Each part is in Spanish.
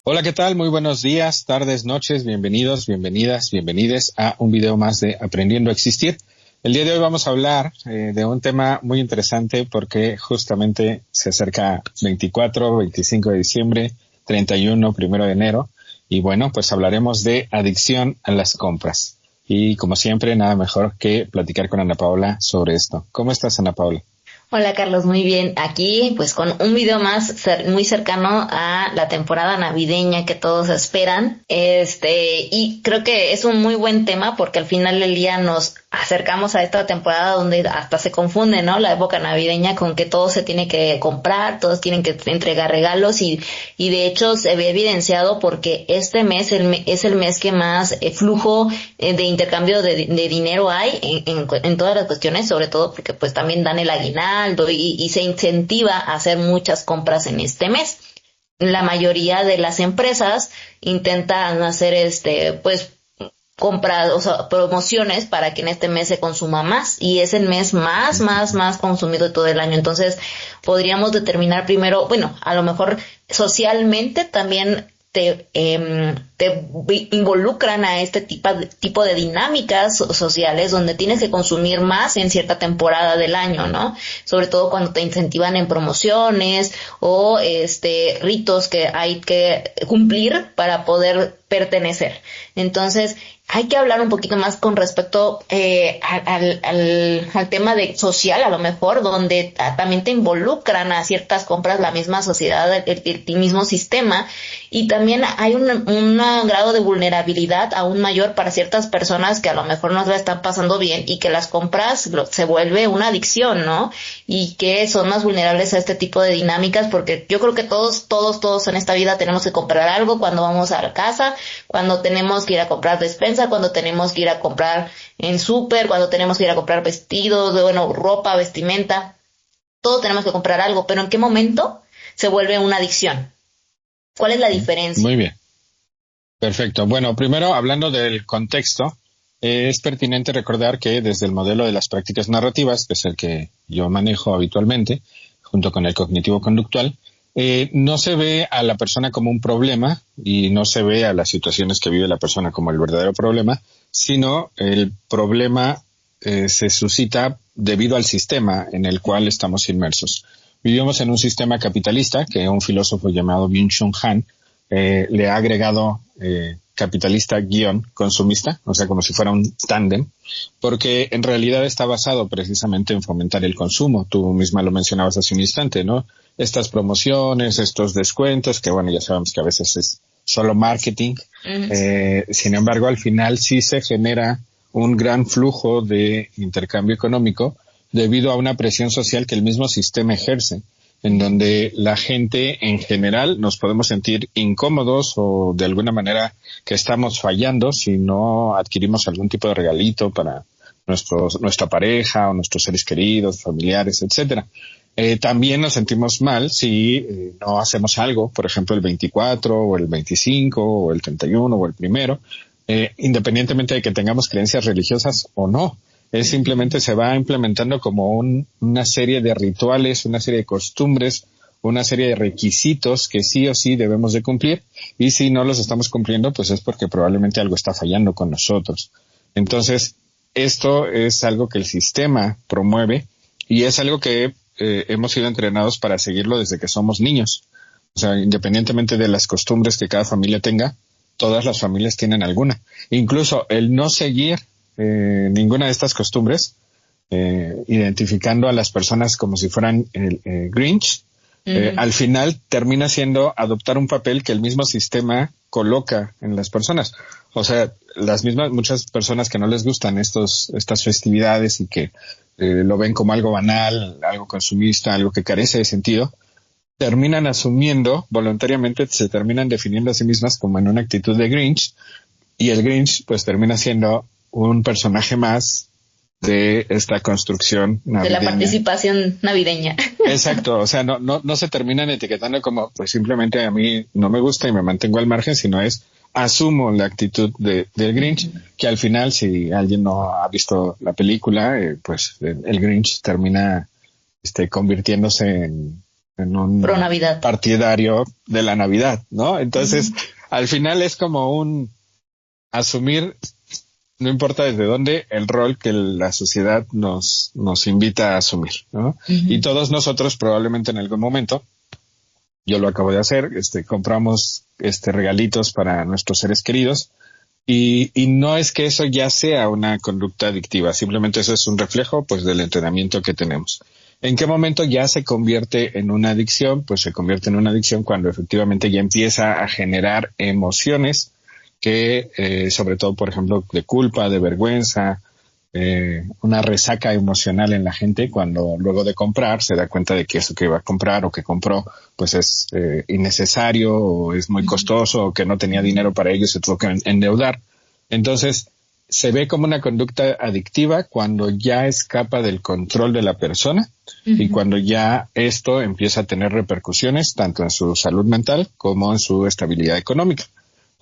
Hola, ¿qué tal? Muy buenos días, tardes, noches, bienvenidos, bienvenidas, bienvenides a un video más de Aprendiendo a Existir. El día de hoy vamos a hablar de un tema muy interesante porque justamente se acerca 24, 25 de diciembre, 31, 1 de enero y bueno, pues hablaremos de adicción a las compras. Y como siempre, nada mejor que platicar con Ana Paola sobre esto. ¿Cómo estás, Ana Paola? Hola Carlos, muy bien. Aquí pues con un video más muy cercano a la temporada navideña que todos esperan. Y creo que es un muy buen tema porque al final del día nos acercamos a esta temporada donde hasta se confunde, ¿no? La época navideña con que todo se tiene que comprar, todos tienen que entregar regalos y de hecho se ve evidenciado porque este mes es el mes que más flujo de intercambio de dinero hay en todas las cuestiones, sobre todo porque pues también dan el aguinaldo y se incentiva a hacer muchas compras en este mes. La mayoría de las empresas intentan hacer pues compras, o sea, promociones para que en este mes se consuma más y es el mes más consumido de todo el año. Entonces, podríamos determinar primero, bueno, a lo mejor socialmente también te involucran a este tipo de dinámicas sociales donde tienes que consumir más en cierta temporada del año, ¿no? Sobre todo cuando te incentivan en promociones o ritos que hay que cumplir para poder pertenecer. Entonces, hay que hablar un poquito más con respecto al tema de social, a lo mejor, donde también te involucran a ciertas compras la misma sociedad, el mismo sistema, y también hay un grado de vulnerabilidad aún mayor para ciertas personas que a lo mejor no la están pasando bien y que las compras se vuelve una adicción, ¿no? Y que son más vulnerables a este tipo de dinámicas porque yo creo que todos en esta vida tenemos que comprar algo cuando vamos a la casa, cuando tenemos que ir a comprar despensa, cuando tenemos que ir a comprar en súper, cuando tenemos que ir a comprar vestidos, ropa, vestimenta, todos tenemos que comprar algo, pero ¿en qué momento se vuelve una adicción? ¿Cuál es la diferencia? Muy bien. Perfecto. Bueno, primero, hablando del contexto, es pertinente recordar que desde el modelo de las prácticas narrativas, que es el que yo manejo habitualmente, junto con el cognitivo-conductual, no se ve a la persona como un problema y no se ve a las situaciones que vive la persona como el verdadero problema, sino el problema se suscita debido al sistema en el cual estamos inmersos. Vivimos en un sistema capitalista que un filósofo llamado Byung-Chul Han le ha agregado capitalista guión consumista, o sea, como si fuera un tándem, porque en realidad está basado precisamente en fomentar el consumo. Tú misma lo mencionabas hace un instante, ¿no? Estas promociones, estos descuentos, que bueno, ya sabemos que a veces es solo marketing. Sin embargo, al final sí se genera un gran flujo de intercambio económico debido a una presión social que el mismo sistema ejerce, en donde la gente en general nos podemos sentir incómodos o de alguna manera que estamos fallando si no adquirimos algún tipo de regalito para nuestra pareja o nuestros seres queridos, familiares, etcétera. También nos sentimos mal si no hacemos algo, por ejemplo el 24 o el 25 o el 31 o el 1, independientemente de que tengamos creencias religiosas o no. Es simplemente se va implementando como una serie de rituales, una serie de costumbres, una serie de requisitos que sí o sí debemos de cumplir, y si no los estamos cumpliendo, pues es porque probablemente algo está fallando con nosotros. Entonces, esto es algo que el sistema promueve y es algo que hemos sido entrenados para seguirlo desde que somos niños. O sea, independientemente de las costumbres que cada familia tenga, todas las familias tienen alguna. Incluso el no seguir ninguna de estas costumbres, identificando a las personas como si fueran el Grinch, al final termina siendo adoptar un papel que el mismo sistema coloca en las personas. O sea, muchas personas que no les gustan estas festividades y que lo ven como algo banal, algo consumista, algo que carece de sentido, terminan asumiendo, voluntariamente se terminan definiendo a sí mismas como en una actitud de Grinch, y el Grinch pues termina siendo un personaje más de esta construcción navideña. De la participación navideña. Exacto, o sea, no se terminan etiquetando como, pues simplemente a mí no me gusta y me mantengo al margen, sino asumo la actitud del Grinch, que al final, si alguien no ha visto la película, pues el Grinch termina convirtiéndose en un Pro Navidad, partidario de la Navidad, ¿no? Entonces, al final es como un asumir, no importa desde dónde, el rol que la sociedad nos invita a asumir, ¿no? Y todos nosotros probablemente en algún momento, yo lo acabo de hacer, compramos regalitos para nuestros seres queridos, y no es que eso ya sea una conducta adictiva, simplemente eso es un reflejo pues del entrenamiento que tenemos. ¿En qué momento ya se convierte en una adicción? Pues se convierte en una adicción cuando efectivamente ya empieza a generar emociones que, sobre todo, por ejemplo, de culpa, de vergüenza, una resaca emocional en la gente cuando luego de comprar se da cuenta de que eso que iba a comprar o que compró pues es innecesario o es muy costoso o que no tenía dinero para ello y se tuvo que endeudar. Entonces, se ve como una conducta adictiva cuando ya escapa del control de la persona y cuando ya esto empieza a tener repercusiones tanto en su salud mental como en su estabilidad económica.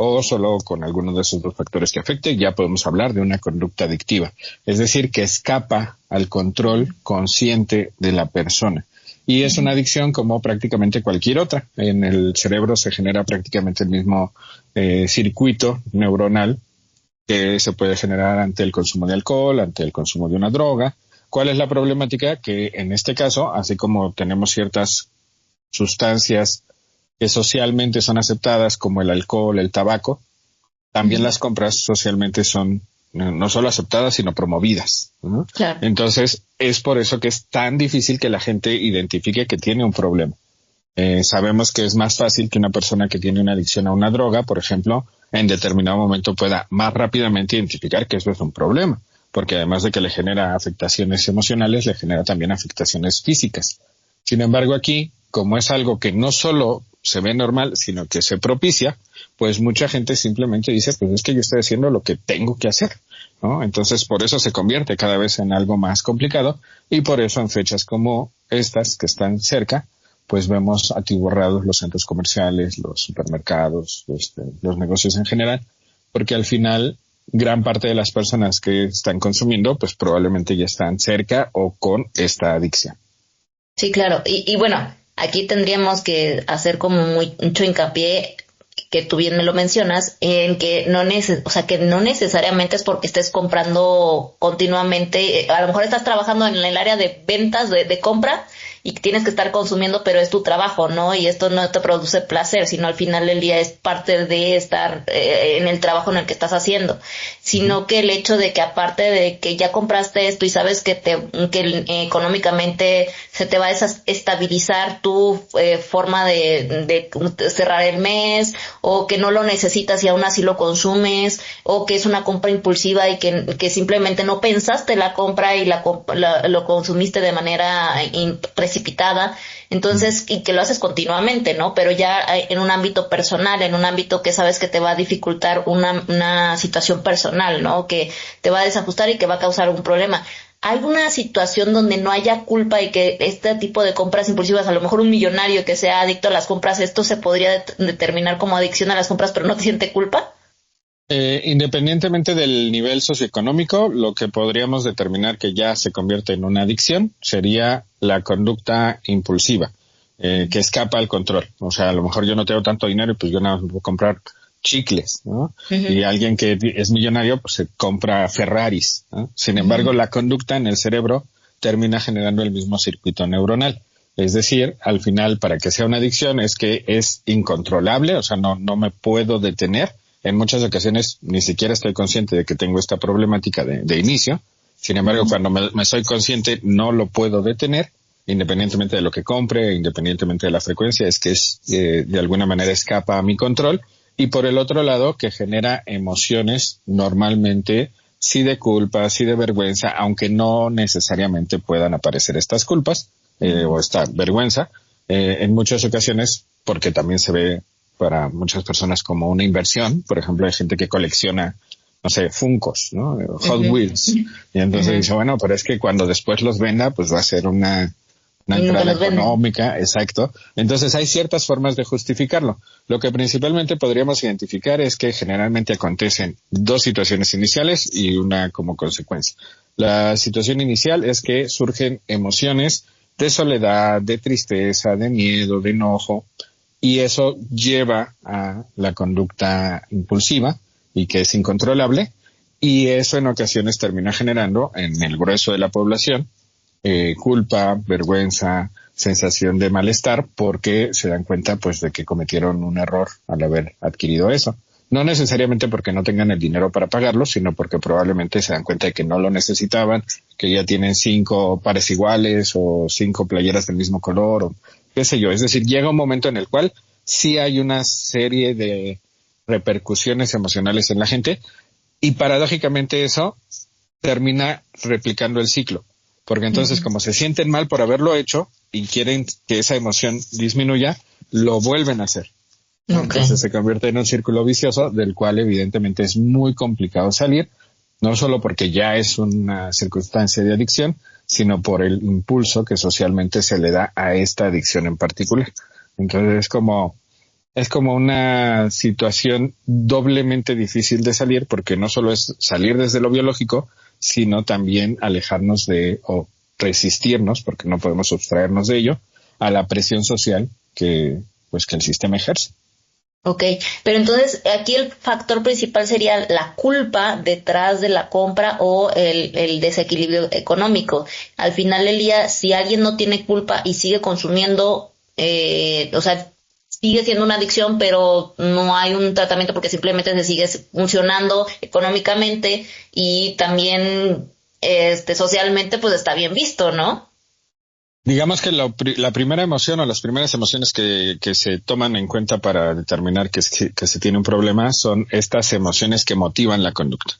O solo con alguno de esos dos factores que afecte, ya podemos hablar de una conducta adictiva. Es decir, que escapa al control consciente de la persona. Y es una adicción como prácticamente cualquier otra. En el cerebro se genera prácticamente el mismo circuito neuronal que se puede generar ante el consumo de alcohol, ante el consumo de una droga. ¿Cuál es la problemática? Que en este caso, así como tenemos ciertas sustancias que socialmente son aceptadas como el alcohol, el tabaco, también las compras socialmente son no solo aceptadas, sino promovidas, ¿no? Claro. Entonces, es por eso que es tan difícil que la gente identifique que tiene un problema. Sabemos que es más fácil que una persona que tiene una adicción a una droga, por ejemplo, en determinado momento pueda más rápidamente identificar que eso es un problema, porque además de que le genera afectaciones emocionales, le genera también afectaciones físicas. Sin embargo, aquí, como es algo que no solo se ve normal, sino que se propicia, pues mucha gente simplemente dice, pues es que yo estoy haciendo lo que tengo que hacer, ¿no? Entonces, por eso se convierte cada vez en algo más complicado y por eso en fechas como estas que están cerca, pues vemos atiborrados los centros comerciales, los supermercados, los negocios en general, porque al final gran parte de las personas que están consumiendo, pues probablemente ya están cerca o con esta adicción. Sí, claro. Y bueno, aquí tendríamos que hacer como mucho hincapié, que tú bien me lo mencionas, en que que no necesariamente es porque estés comprando continuamente. A lo mejor estás trabajando en el área de ventas, de compra, y tienes que estar consumiendo, pero es tu trabajo, ¿no? Y esto no te produce placer, sino al final del día es parte de estar en el trabajo en el que estás haciendo. Sino que el hecho de que aparte de que ya compraste esto y sabes que económicamente se te va a estabilizar tu forma de cerrar el mes, o que no lo necesitas y aún así lo consumes, o que es una compra impulsiva y que simplemente no pensaste la compra y lo consumiste de manera precipitada, entonces, y que lo haces continuamente, ¿no? Pero ya en un ámbito personal, en un ámbito que sabes que te va a dificultar una situación personal, ¿no? Que te va a desajustar y que va a causar un problema. ¿Hay alguna situación donde no haya culpa y que este tipo de compras impulsivas, a lo mejor un millonario que sea adicto a las compras, esto se podría determinar como adicción a las compras, pero no te siente culpa? Independientemente del nivel socioeconómico, lo que podríamos determinar que ya se convierte en una adicción sería la conducta impulsiva, que escapa al control. O sea, a lo mejor yo no tengo tanto dinero y pues yo nada más voy a comprar chicles, ¿no? Y alguien que es millonario pues se compra Ferraris, ¿no? Sin embargo, la conducta en el cerebro termina generando el mismo circuito neuronal. Es decir, al final, para que sea una adicción es que es incontrolable, o sea, no me puedo detener. En muchas ocasiones ni siquiera estoy consciente de que tengo esta problemática de inicio. Sin embargo, cuando me soy consciente, no lo puedo detener, independientemente de lo que compre, independientemente de la frecuencia, es que de alguna manera escapa a mi control. Y por el otro lado, que genera emociones normalmente sí de culpa, sí de vergüenza, aunque no necesariamente puedan aparecer estas culpas o esta vergüenza, en muchas ocasiones, porque también se ve para muchas personas como una inversión. Por ejemplo, hay gente que colecciona, no sé, Funkos, ¿no? Hot Wheels. Y entonces dice, bueno, pero es que cuando después los venda, pues va a ser una entrada económica, exacto. Entonces hay ciertas formas de justificarlo. Lo que principalmente podríamos identificar es que generalmente acontecen dos situaciones iniciales y una como consecuencia. La situación inicial es que surgen emociones de soledad, de tristeza, de miedo, de enojo, y eso lleva a la conducta impulsiva y que es incontrolable, y eso en ocasiones termina generando en el grueso de la población culpa, vergüenza, sensación de malestar, porque se dan cuenta pues de que cometieron un error al haber adquirido eso. No necesariamente porque no tengan el dinero para pagarlo, sino porque probablemente se dan cuenta de que no lo necesitaban, que ya tienen 5 pares iguales o 5 playeras del mismo color o qué sé yo. Es decir, llega un momento en el cual sí hay una serie de repercusiones emocionales en la gente, y paradójicamente eso termina replicando el ciclo. Porque entonces, como se sienten mal por haberlo hecho y quieren que esa emoción disminuya, lo vuelven a hacer. Okay. Entonces se convierte en un círculo vicioso del cual evidentemente es muy complicado salir, no solo porque ya es una circunstancia de adicción, sino por el impulso que socialmente se le da a esta adicción en particular. Entonces es como una situación doblemente difícil de salir, porque no solo es salir desde lo biológico, sino también alejarnos o resistirnos, porque no podemos sustraernos de ello, a la presión social que el sistema ejerce. Okay, pero entonces aquí el factor principal sería la culpa detrás de la compra o el desequilibrio económico. Al final del día, si alguien no tiene culpa y sigue consumiendo, sigue siendo una adicción, pero no hay un tratamiento porque simplemente se sigue funcionando económicamente y también socialmente pues está bien visto, ¿no? Digamos que la primera emoción o las primeras emociones que se toman en cuenta para determinar que se tiene un problema son estas emociones que motivan la conducta.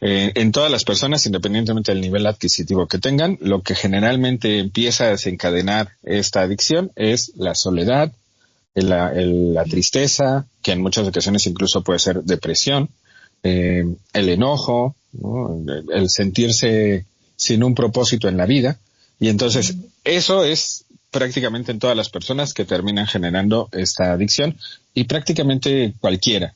En todas las personas, independientemente del nivel adquisitivo que tengan, lo que generalmente empieza a desencadenar esta adicción es la soledad, la tristeza, que en muchas ocasiones incluso puede ser depresión, el enojo, ¿no? El sentirse sin un propósito en la vida. Y entonces eso es prácticamente en todas las personas que terminan generando esta adicción, y prácticamente cualquiera.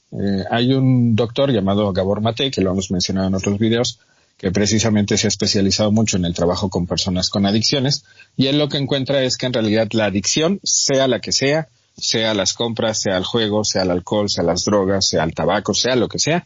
Hay un doctor llamado Gabor Mate, que lo hemos mencionado en otros videos, que precisamente se ha especializado mucho en el trabajo con personas con adicciones, y él lo que encuentra es que en realidad la adicción, sea la que sea las compras, sea el juego, sea el alcohol, sea las drogas, sea el tabaco, sea lo que sea,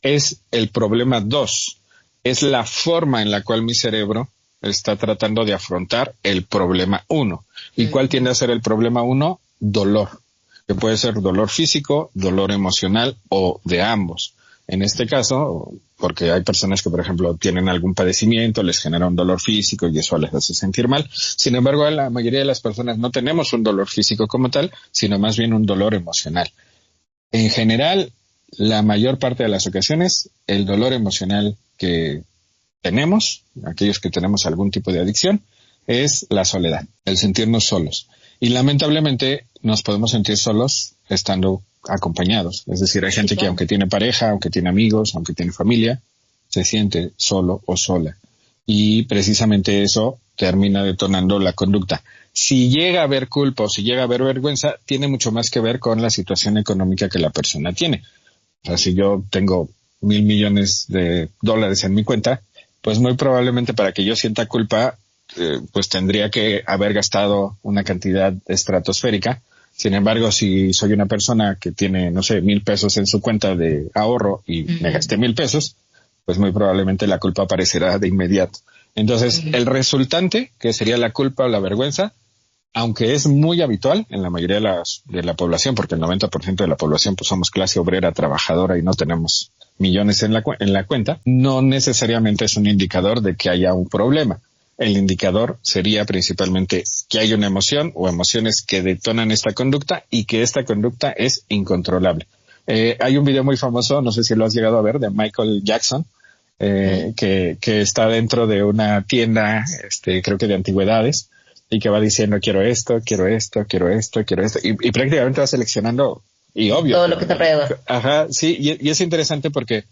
es el problema 2. Es la forma en la cual mi cerebro está tratando de afrontar el problema 1. ¿Y cuál tiende a ser el problema 1? Dolor. Que puede ser dolor físico, dolor emocional o de ambos. En este caso, porque hay personas que, por ejemplo, tienen algún padecimiento, les genera un dolor físico y eso les hace sentir mal. Sin embargo, la mayoría de las personas no tenemos un dolor físico como tal, sino más bien un dolor emocional. En general, la mayor parte de las ocasiones, el dolor emocional que tenemos, aquellos que tenemos algún tipo de adicción, es la soledad, el sentirnos solos. Y lamentablemente nos podemos sentir solos estando acompañados. Es decir, hay gente que aunque tiene pareja, aunque tiene amigos, aunque tiene familia, se siente solo o sola. Y precisamente eso termina detonando la conducta. Si llega a haber culpa o si llega a haber vergüenza, tiene mucho más que ver con la situación económica que la persona tiene. O sea, si yo tengo $1,000 millones en mi cuenta, pues muy probablemente para que yo sienta culpa, pues tendría que haber gastado una cantidad estratosférica. Sin embargo, si soy una persona que tiene, no sé, $1,000 en su cuenta de ahorro y me gasté $1,000, pues muy probablemente la culpa aparecerá de inmediato. Entonces, el resultante, que sería la culpa o la vergüenza, aunque es muy habitual en la mayoría de la población, porque el 90% de la población pues somos clase obrera, trabajadora y no tenemos millones en la cuenta, no necesariamente es un indicador de que haya un problema. El indicador sería principalmente que hay una emoción o emociones que detonan esta conducta y que esta conducta es incontrolable. Hay un video muy famoso, no sé si lo has llegado a ver, de Michael Jackson, que está dentro de una tienda, creo que de antigüedades, y que va diciendo quiero esto, quiero esto, quiero esto, quiero esto, y prácticamente va seleccionando, y obvio. Todo lo que está alrededor. Ajá, sí, y es interesante porque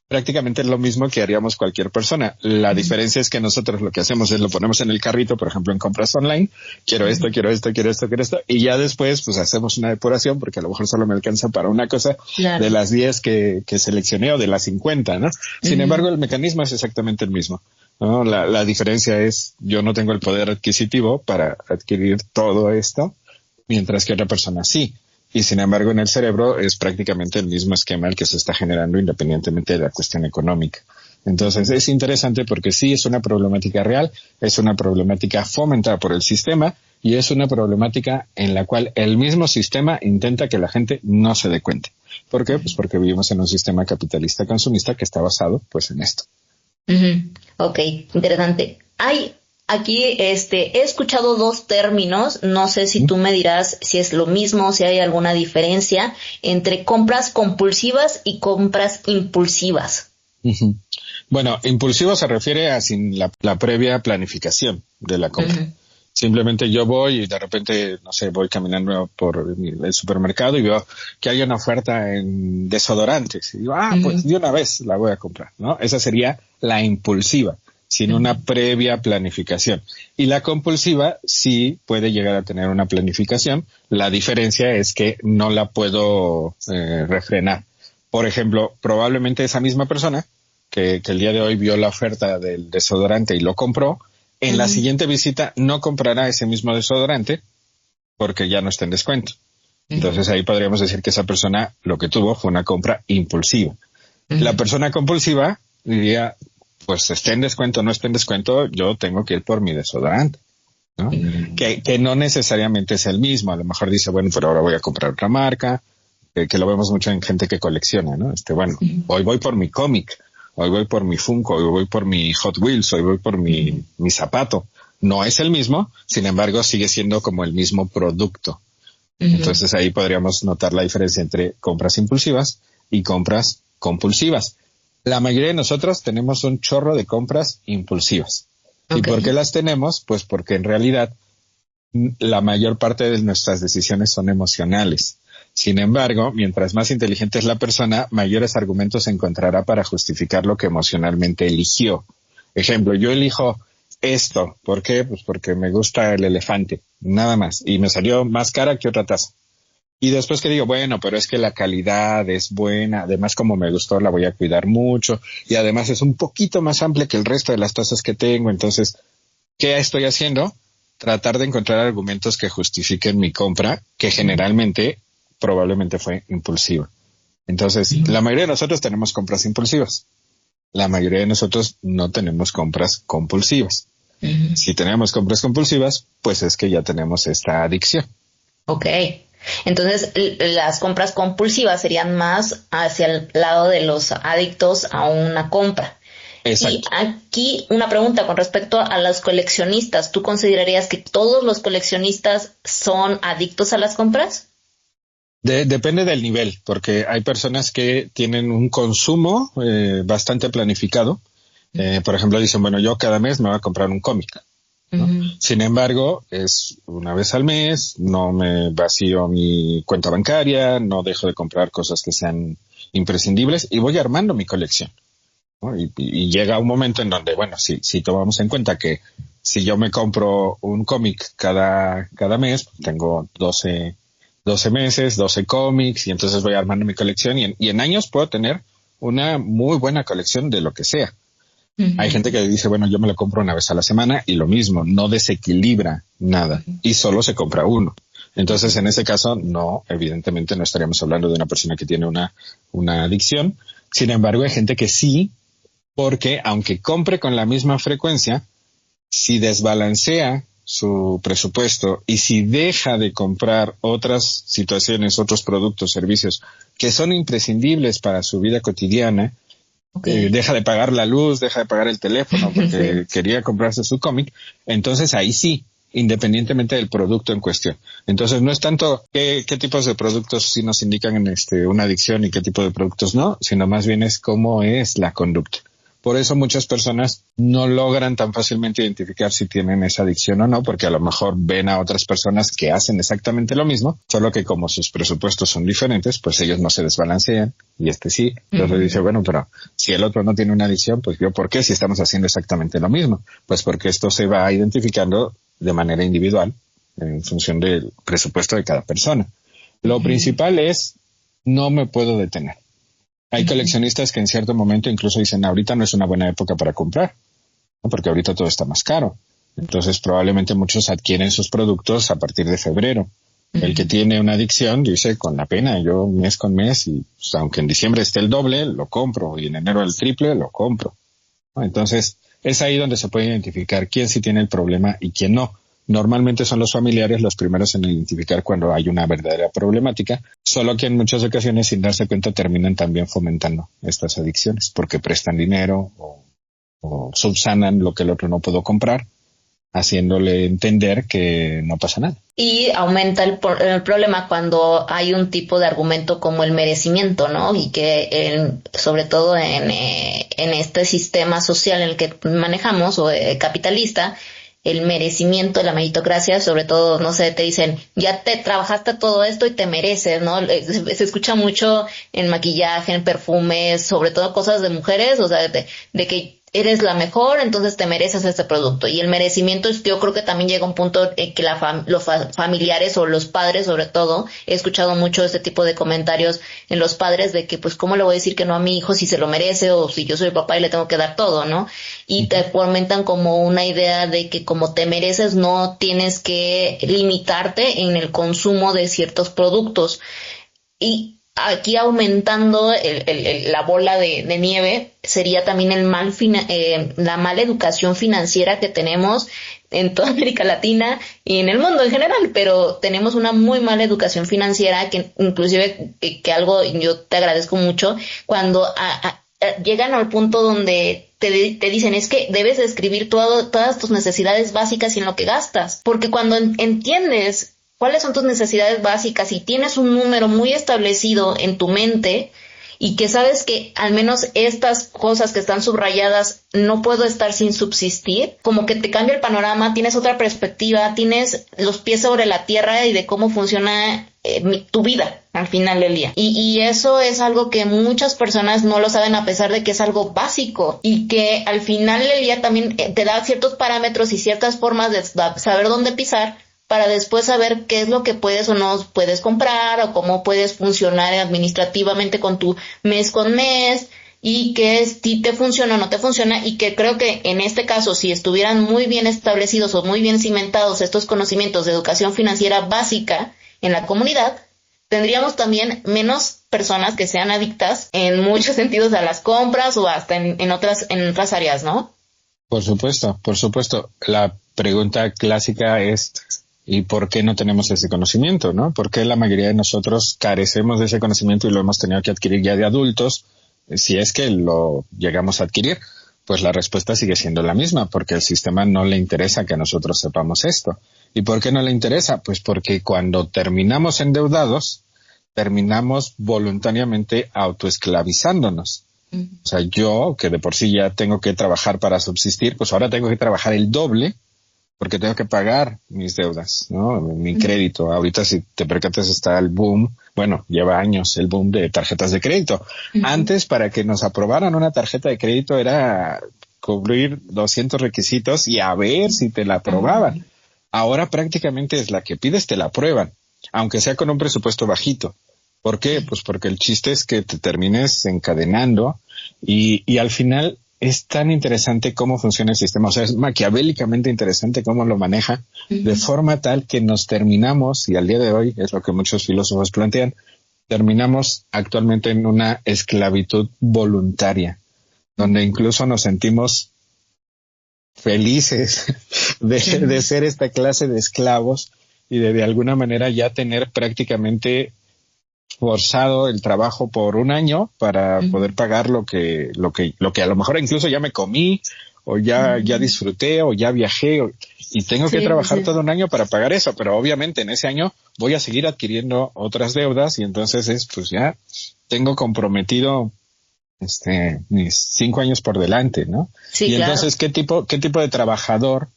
prácticamente es lo mismo que haríamos cualquier persona. La diferencia es que nosotros lo que hacemos es lo ponemos en el carrito, por ejemplo, en compras online, quiero esto, quiero esto, quiero esto, quiero esto, y ya después pues hacemos una depuración, porque a lo mejor solo me alcanza para una cosa, de las 10 que seleccioné o de las 50, ¿no? Sin embargo, el mecanismo es exactamente el mismo. ¿no? La diferencia es, yo no tengo el poder adquisitivo para adquirir todo esto, mientras que otra persona sí. Y sin embargo, en el cerebro es prácticamente el mismo esquema el que se está generando independientemente de la cuestión económica. Entonces, es interesante porque sí es una problemática real, es una problemática fomentada por el sistema y es una problemática en la cual el mismo sistema intenta que la gente no se dé cuenta. ¿Por qué? Pues porque vivimos en un sistema capitalista consumista que está basado, pues, en esto. Uh-huh. Ok, interesante. Hay aquí, he escuchado dos términos, no sé si tú me dirás si es lo mismo, si hay alguna diferencia entre compras compulsivas y compras impulsivas. Uh-huh. Bueno, impulsivo se refiere a sin la previa planificación de la compra. Uh-huh. Simplemente yo voy y de repente, no sé, voy caminando por el supermercado y veo que hay una oferta en desodorantes. Y digo, pues de una vez la voy a comprar, ¿no? Esa sería la impulsiva, sin una previa planificación. Y la compulsiva sí puede llegar a tener una planificación. La diferencia es que no la puedo refrenar. Por ejemplo, probablemente esa misma persona que el día de hoy vio la oferta del desodorante y lo compró, en la siguiente visita no comprará ese mismo desodorante porque ya no está en descuento. Entonces ahí podríamos decir que esa persona lo que tuvo fue una compra impulsiva. La persona compulsiva diría, pues esté en descuento o no esté en descuento, yo tengo que ir por mi desodorante, ¿no? Que no necesariamente es el mismo. A lo mejor dice, bueno, pero ahora voy a comprar otra marca, que lo vemos mucho en gente que colecciona, ¿no? Hoy voy por mi cómic. Hoy voy por mi Funko, hoy voy por mi Hot Wheels, hoy voy por mi zapato. No es el mismo, sin embargo, sigue siendo como el mismo producto. Entonces ahí podríamos notar la diferencia entre compras impulsivas y compras compulsivas. La mayoría de nosotros tenemos un chorro de compras impulsivas. ¿Y por qué las tenemos? Pues porque en realidad la mayor parte de nuestras decisiones son emocionales. Sin embargo, mientras más inteligente es la persona, mayores argumentos encontrará para justificar lo que emocionalmente eligió. Ejemplo, yo elijo esto. ¿Por qué? Pues porque me gusta el elefante, nada más. Y me salió más cara que otra taza. Y después que digo, bueno, pero es que la calidad es buena, además como me gustó la voy a cuidar mucho, y además es un poquito más amplia que el resto de las tazas que tengo. Entonces, ¿qué estoy haciendo? Tratar de encontrar argumentos que justifiquen mi compra, que generalmente probablemente fue impulsiva. Entonces, la mayoría de nosotros tenemos compras impulsivas. La mayoría de nosotros no tenemos compras compulsivas. Si tenemos compras compulsivas, pues es que ya tenemos esta adicción. Ok. Entonces, las compras compulsivas serían más hacia el lado de los adictos a una compra. Exacto. Y aquí una pregunta con respecto a los coleccionistas. ¿Tú considerarías que todos los coleccionistas son adictos a las compras? Depende del nivel, porque hay personas que tienen un consumo bastante planificado. Por ejemplo, dicen, bueno, yo cada mes me voy a comprar un cómic, ¿no? Sin embargo, es una vez al mes, no me vacío mi cuenta bancaria, no dejo de comprar cosas que sean imprescindibles y voy armando mi colección, ¿no? Y llega un momento en donde, bueno, si tomamos en cuenta que si yo me compro un cómic cada mes, tengo 12 meses, 12 cómics, y entonces voy armando mi colección y en años puedo tener una muy buena colección de lo que sea. Hay gente que dice, bueno, yo me lo compro una vez a la semana y lo mismo, no desequilibra nada y solo se compra uno. Entonces, en ese caso, no, evidentemente no estaríamos hablando de una persona que tiene una adicción. Sin embargo, hay gente que sí, porque aunque compre con la misma frecuencia, si desbalancea su presupuesto y si deja de comprar otras situaciones, otros productos, servicios que son imprescindibles para su vida cotidiana, deja de pagar la luz, deja de pagar el teléfono porque quería comprarse su cómic, entonces ahí sí, independientemente del producto en cuestión. Entonces no es tanto qué tipos de productos sí nos indican una adicción y qué tipo de productos no, sino más bien es cómo es la conducta. Por eso muchas personas no logran tan fácilmente identificar si tienen esa adicción o no, porque a lo mejor ven a otras personas que hacen exactamente lo mismo, solo que como sus presupuestos son diferentes, pues ellos no se desbalancean y sí. Entonces dice, bueno, pero si el otro no tiene una adicción, pues yo, ¿por qué si estamos haciendo exactamente lo mismo? Pues porque esto se va identificando de manera individual en función del presupuesto de cada persona. Lo principal es, no me puedo detener. Hay coleccionistas que en cierto momento incluso dicen, ahorita no es una buena época para comprar, ¿no? Porque ahorita todo está más caro. Entonces probablemente muchos adquieren sus productos a partir de febrero. El que tiene una adicción dice, con la pena, yo mes con mes, y pues, aunque en diciembre esté el doble, lo compro, y en enero el triple, lo compro, ¿no? Entonces, es ahí donde se puede identificar quién sí tiene el problema y quién no. Normalmente son los familiares los primeros en identificar cuando hay una verdadera problemática, solo que en muchas ocasiones, sin darse cuenta, terminan también fomentando estas adicciones, porque prestan dinero o subsanan lo que el otro no pudo comprar, haciéndole entender que no pasa nada. Y aumenta el problema cuando hay un tipo de argumento como el merecimiento, ¿no? Y que sobre todo en este sistema social en el que manejamos, o capitalista, el merecimiento, la meritocracia, sobre todo, no sé, te dicen, ya te trabajaste todo esto y te mereces, ¿no? Se escucha mucho en maquillaje, en perfumes, sobre todo cosas de mujeres, o sea, de que eres la mejor, entonces te mereces este producto. Y el merecimiento, yo creo que también llega a un punto en que los familiares o los padres, sobre todo, he escuchado mucho este tipo de comentarios en los padres de que, pues, ¿cómo le voy a decir que no a mi hijo si se lo merece, o si yo soy el papá y le tengo que dar todo, ¿no? Y te fomentan como una idea de que como te mereces, no tienes que limitarte en el consumo de ciertos productos. Y aquí aumentando la bola de nieve sería también la mala educación financiera que tenemos en toda América Latina y en el mundo en general, pero tenemos una muy mala educación financiera que inclusive que algo yo te agradezco mucho cuando llegan al punto donde te dicen es que debes escribir todas tus necesidades básicas y en lo que gastas, porque cuando entiendes cuáles son tus necesidades básicas y tienes un número muy establecido en tu mente y que sabes que al menos estas cosas que están subrayadas no puedo estar sin subsistir, como que te cambia el panorama, tienes otra perspectiva, tienes los pies sobre la tierra y de cómo funciona tu vida al final del día. Y eso es algo que muchas personas no lo saben a pesar de que es algo básico y que al final del día también te da ciertos parámetros y ciertas formas de saber dónde pisar para después saber qué es lo que puedes o no puedes comprar o cómo puedes funcionar administrativamente con tu mes con mes y qué si te funciona o no te funciona, y que creo que en este caso si estuvieran muy bien establecidos o muy bien cimentados estos conocimientos de educación financiera básica en la comunidad, tendríamos también menos personas que sean adictas en muchos sentidos a las compras o hasta en otras áreas, ¿no? Por supuesto, por supuesto. La pregunta clásica es, ¿y por qué no tenemos ese conocimiento, no? ¿Por qué la mayoría de nosotros carecemos de ese conocimiento y lo hemos tenido que adquirir ya de adultos? Si es que lo llegamos a adquirir, pues la respuesta sigue siendo la misma, porque al sistema no le interesa que nosotros sepamos esto. ¿Y por qué no le interesa? Pues porque cuando terminamos endeudados, terminamos voluntariamente autoesclavizándonos. O sea, yo, que de por sí ya tengo que trabajar para subsistir, pues ahora tengo que trabajar el doble porque tengo que pagar mis deudas, ¿no? Mi crédito. Ahorita, si te percatas, está el boom, bueno, lleva años el boom de tarjetas de crédito. Antes, para que nos aprobaran una tarjeta de crédito era cubrir 200 requisitos y a ver si te la aprobaban. Ahora prácticamente es la que pides, te la aprueban, aunque sea con un presupuesto bajito. ¿Por qué? Pues porque el chiste es que te termines encadenando y al final es tan interesante cómo funciona el sistema. O sea, es maquiavélicamente interesante cómo lo maneja de forma tal que nos terminamos, y al día de hoy es lo que muchos filósofos plantean, terminamos actualmente en una esclavitud voluntaria, donde incluso nos sentimos felices de ser esta clase de esclavos y de alguna manera ya tener prácticamente forzado el trabajo por un año para poder pagar lo que a lo mejor incluso ya me comí o ya disfruté o ya viajé y tengo que trabajar todo un año para pagar eso, pero obviamente en ese año voy a seguir adquiriendo otras deudas y entonces pues ya tengo comprometido mis 5 años por delante, ¿no? Sí, y entonces ¿qué tipo de trabajador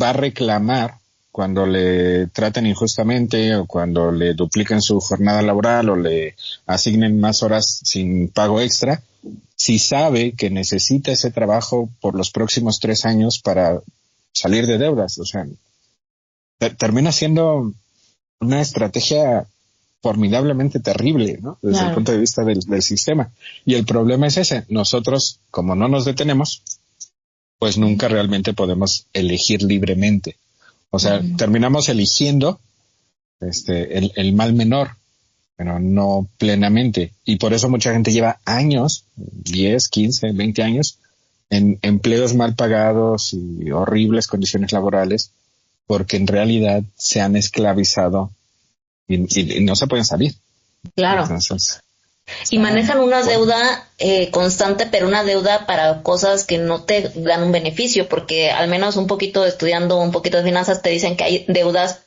va a reclamar cuando le traten injustamente o cuando le dupliquen su jornada laboral o le asignen más horas sin pago extra, si sabe que necesita ese trabajo por los próximos 3 años para salir de deudas? O sea, termina siendo una estrategia formidablemente terrible, ¿no? Desde el punto de vista del sistema. Y el problema es ese. Nosotros, como no nos detenemos, pues nunca realmente podemos elegir libremente. O sea, terminamos eligiendo el mal menor, pero no plenamente. Y por eso mucha gente lleva años, 10, 15, 20 años, en empleos mal pagados y horribles condiciones laborales, porque en realidad se han esclavizado y no se pueden salir. Claro. Entonces, y manejan una deuda constante, pero una deuda para cosas que no te dan un beneficio, porque al menos un poquito estudiando un poquito de finanzas te dicen que hay deudas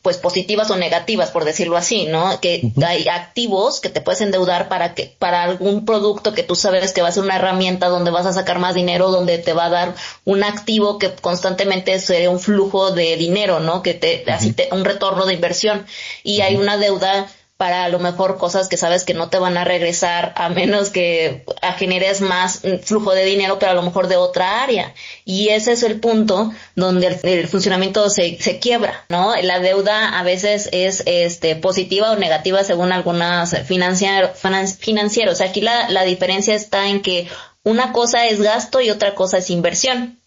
pues positivas o negativas, por decirlo así, ¿no? Que hay activos que te puedes endeudar para algún producto que tú sabes que va a ser una herramienta donde vas a sacar más dinero, donde te va a dar un activo que constantemente sería un flujo de dinero, ¿no? Que un retorno de inversión. Y hay una deuda para a lo mejor cosas que sabes que no te van a regresar a menos que generes más flujo de dinero, pero a lo mejor de otra área. Y ese es el punto donde el funcionamiento se quiebra, ¿no? La deuda a veces es positiva o negativa según algunas financieros. Aquí la diferencia está en que una cosa es gasto y otra cosa es inversión.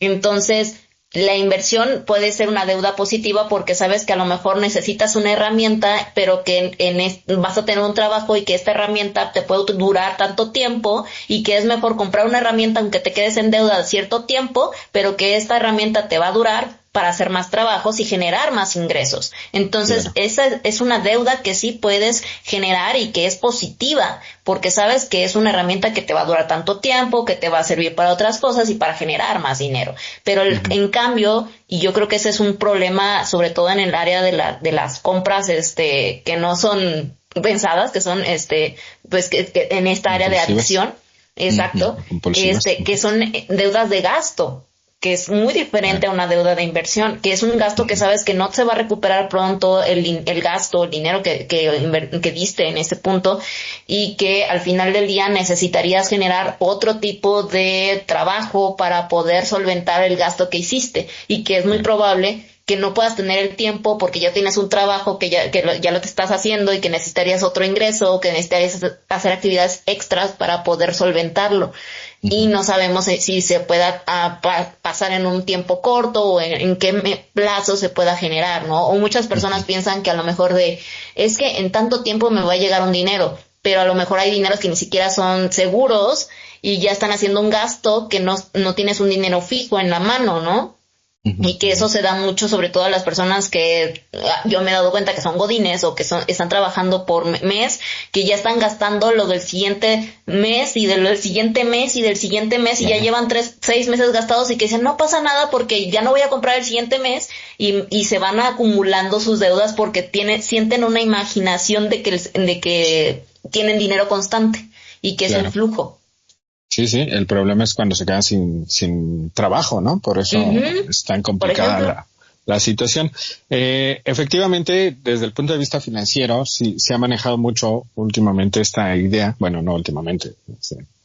Entonces, la inversión puede ser una deuda positiva porque sabes que a lo mejor necesitas una herramienta, pero que vas a tener un trabajo y que esta herramienta te puede durar tanto tiempo y que es mejor comprar una herramienta aunque te quedes en deuda cierto tiempo, pero que esta herramienta te va a durar para hacer más trabajos y generar más ingresos. Entonces, claro, esa es una deuda que sí puedes generar y que es positiva, porque sabes que es una herramienta que te va a durar tanto tiempo, que te va a servir para otras cosas y para generar más dinero. Pero en cambio, y yo creo que ese es un problema, sobre todo en el área de las compras, que no son pensadas, que son, pues que en esta área de adicción, exacto, que son deudas de gasto, que es muy diferente a una deuda de inversión, que es un gasto que sabes que no se va a recuperar pronto el gasto, el dinero que diste en ese punto, y que al final del día necesitarías generar otro tipo de trabajo para poder solventar el gasto que hiciste, y que es muy probable que no puedas tener el tiempo porque ya tienes un trabajo que ya lo te estás haciendo y que necesitarías otro ingreso o que necesitarías hacer actividades extras para poder solventarlo. Y no sabemos si se pueda pasar en un tiempo corto o en qué plazo se pueda generar, ¿no? O muchas personas piensan que a lo mejor es que en tanto tiempo me va a llegar un dinero, pero a lo mejor hay dineros que ni siquiera son seguros y ya están haciendo un gasto que no tienes un dinero fijo en la mano, ¿no? Y que eso se da mucho, sobre todo a las personas que yo me he dado cuenta que son godines o que están trabajando por mes, que ya están gastando lo del siguiente mes y del siguiente mes y del siguiente mes y ya llevan 6 meses gastados y que dicen no pasa nada porque ya no voy a comprar el siguiente mes y se van acumulando sus deudas porque sienten una imaginación de que tienen dinero constante y que es el flujo. Sí, el problema es cuando se quedan sin trabajo, ¿no? Por eso es tan complicada la situación. Efectivamente, desde el punto de vista financiero, sí se ha manejado mucho últimamente esta idea, bueno, no últimamente,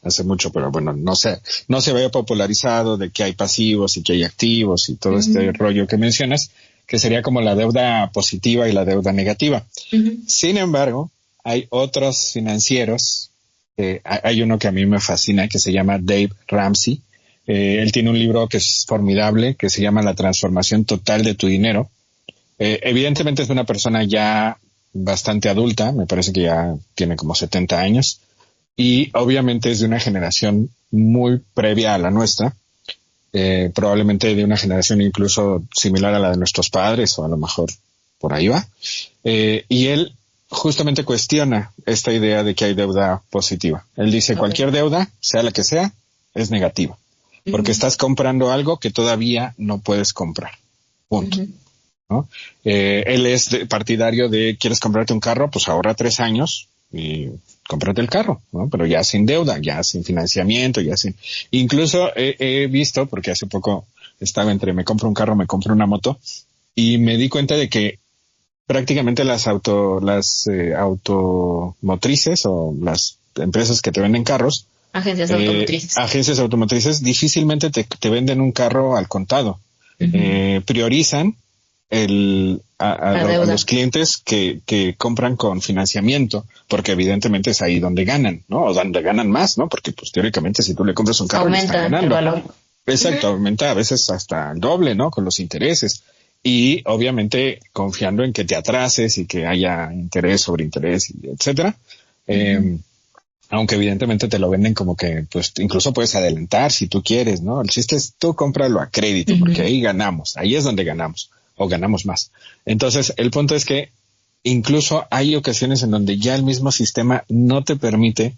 hace mucho, pero bueno, no se había popularizado de que hay pasivos y que hay activos y todo este rollo que mencionas, que sería como la deuda positiva y la deuda negativa. Sin embargo, hay otros financieros. Hay uno que a mí me fascina que se llama Dave Ramsey. Él tiene un libro que es formidable que se llama La transformación total de tu dinero. Evidentemente es una persona ya bastante adulta, me parece que ya tiene como 70 años y obviamente es de una generación muy previa a la nuestra, probablemente de una generación incluso similar a la de nuestros padres o a lo mejor por ahí va. Y él justamente cuestiona esta idea de que hay deuda positiva. Él dice cualquier deuda, sea la que sea, es negativa, porque estás comprando algo que todavía no puedes comprar. Punto. ¿No? Él es partidario de quieres comprarte un carro, pues ahorra 3 años y cómprate el carro, ¿no? Pero ya sin deuda, ya sin financiamiento, incluso he visto, porque hace poco estaba entre me compro un carro, me compro una moto, y me di cuenta de que prácticamente las automotrices o las empresas que te venden carros, agencias automotrices difícilmente te venden un carro al contado. Priorizan el a los clientes que compran con financiamiento, porque evidentemente es ahí donde ganan, ¿no? O donde ganan más, ¿no? Porque pues teóricamente si tú le compras un carro, le están ganando. El valor. Exacto, aumenta a veces hasta el doble, ¿no? Con los intereses. Y obviamente confiando en que te atrases y que haya interés sobre interés, etcétera. Aunque evidentemente te lo venden como que, pues, incluso puedes adelantar si tú quieres, ¿no? El chiste es tú cómpralo a crédito, porque ahí ganamos, ahí es donde ganamos, o ganamos más. Entonces, el punto es que incluso hay ocasiones en donde ya el mismo sistema no te permite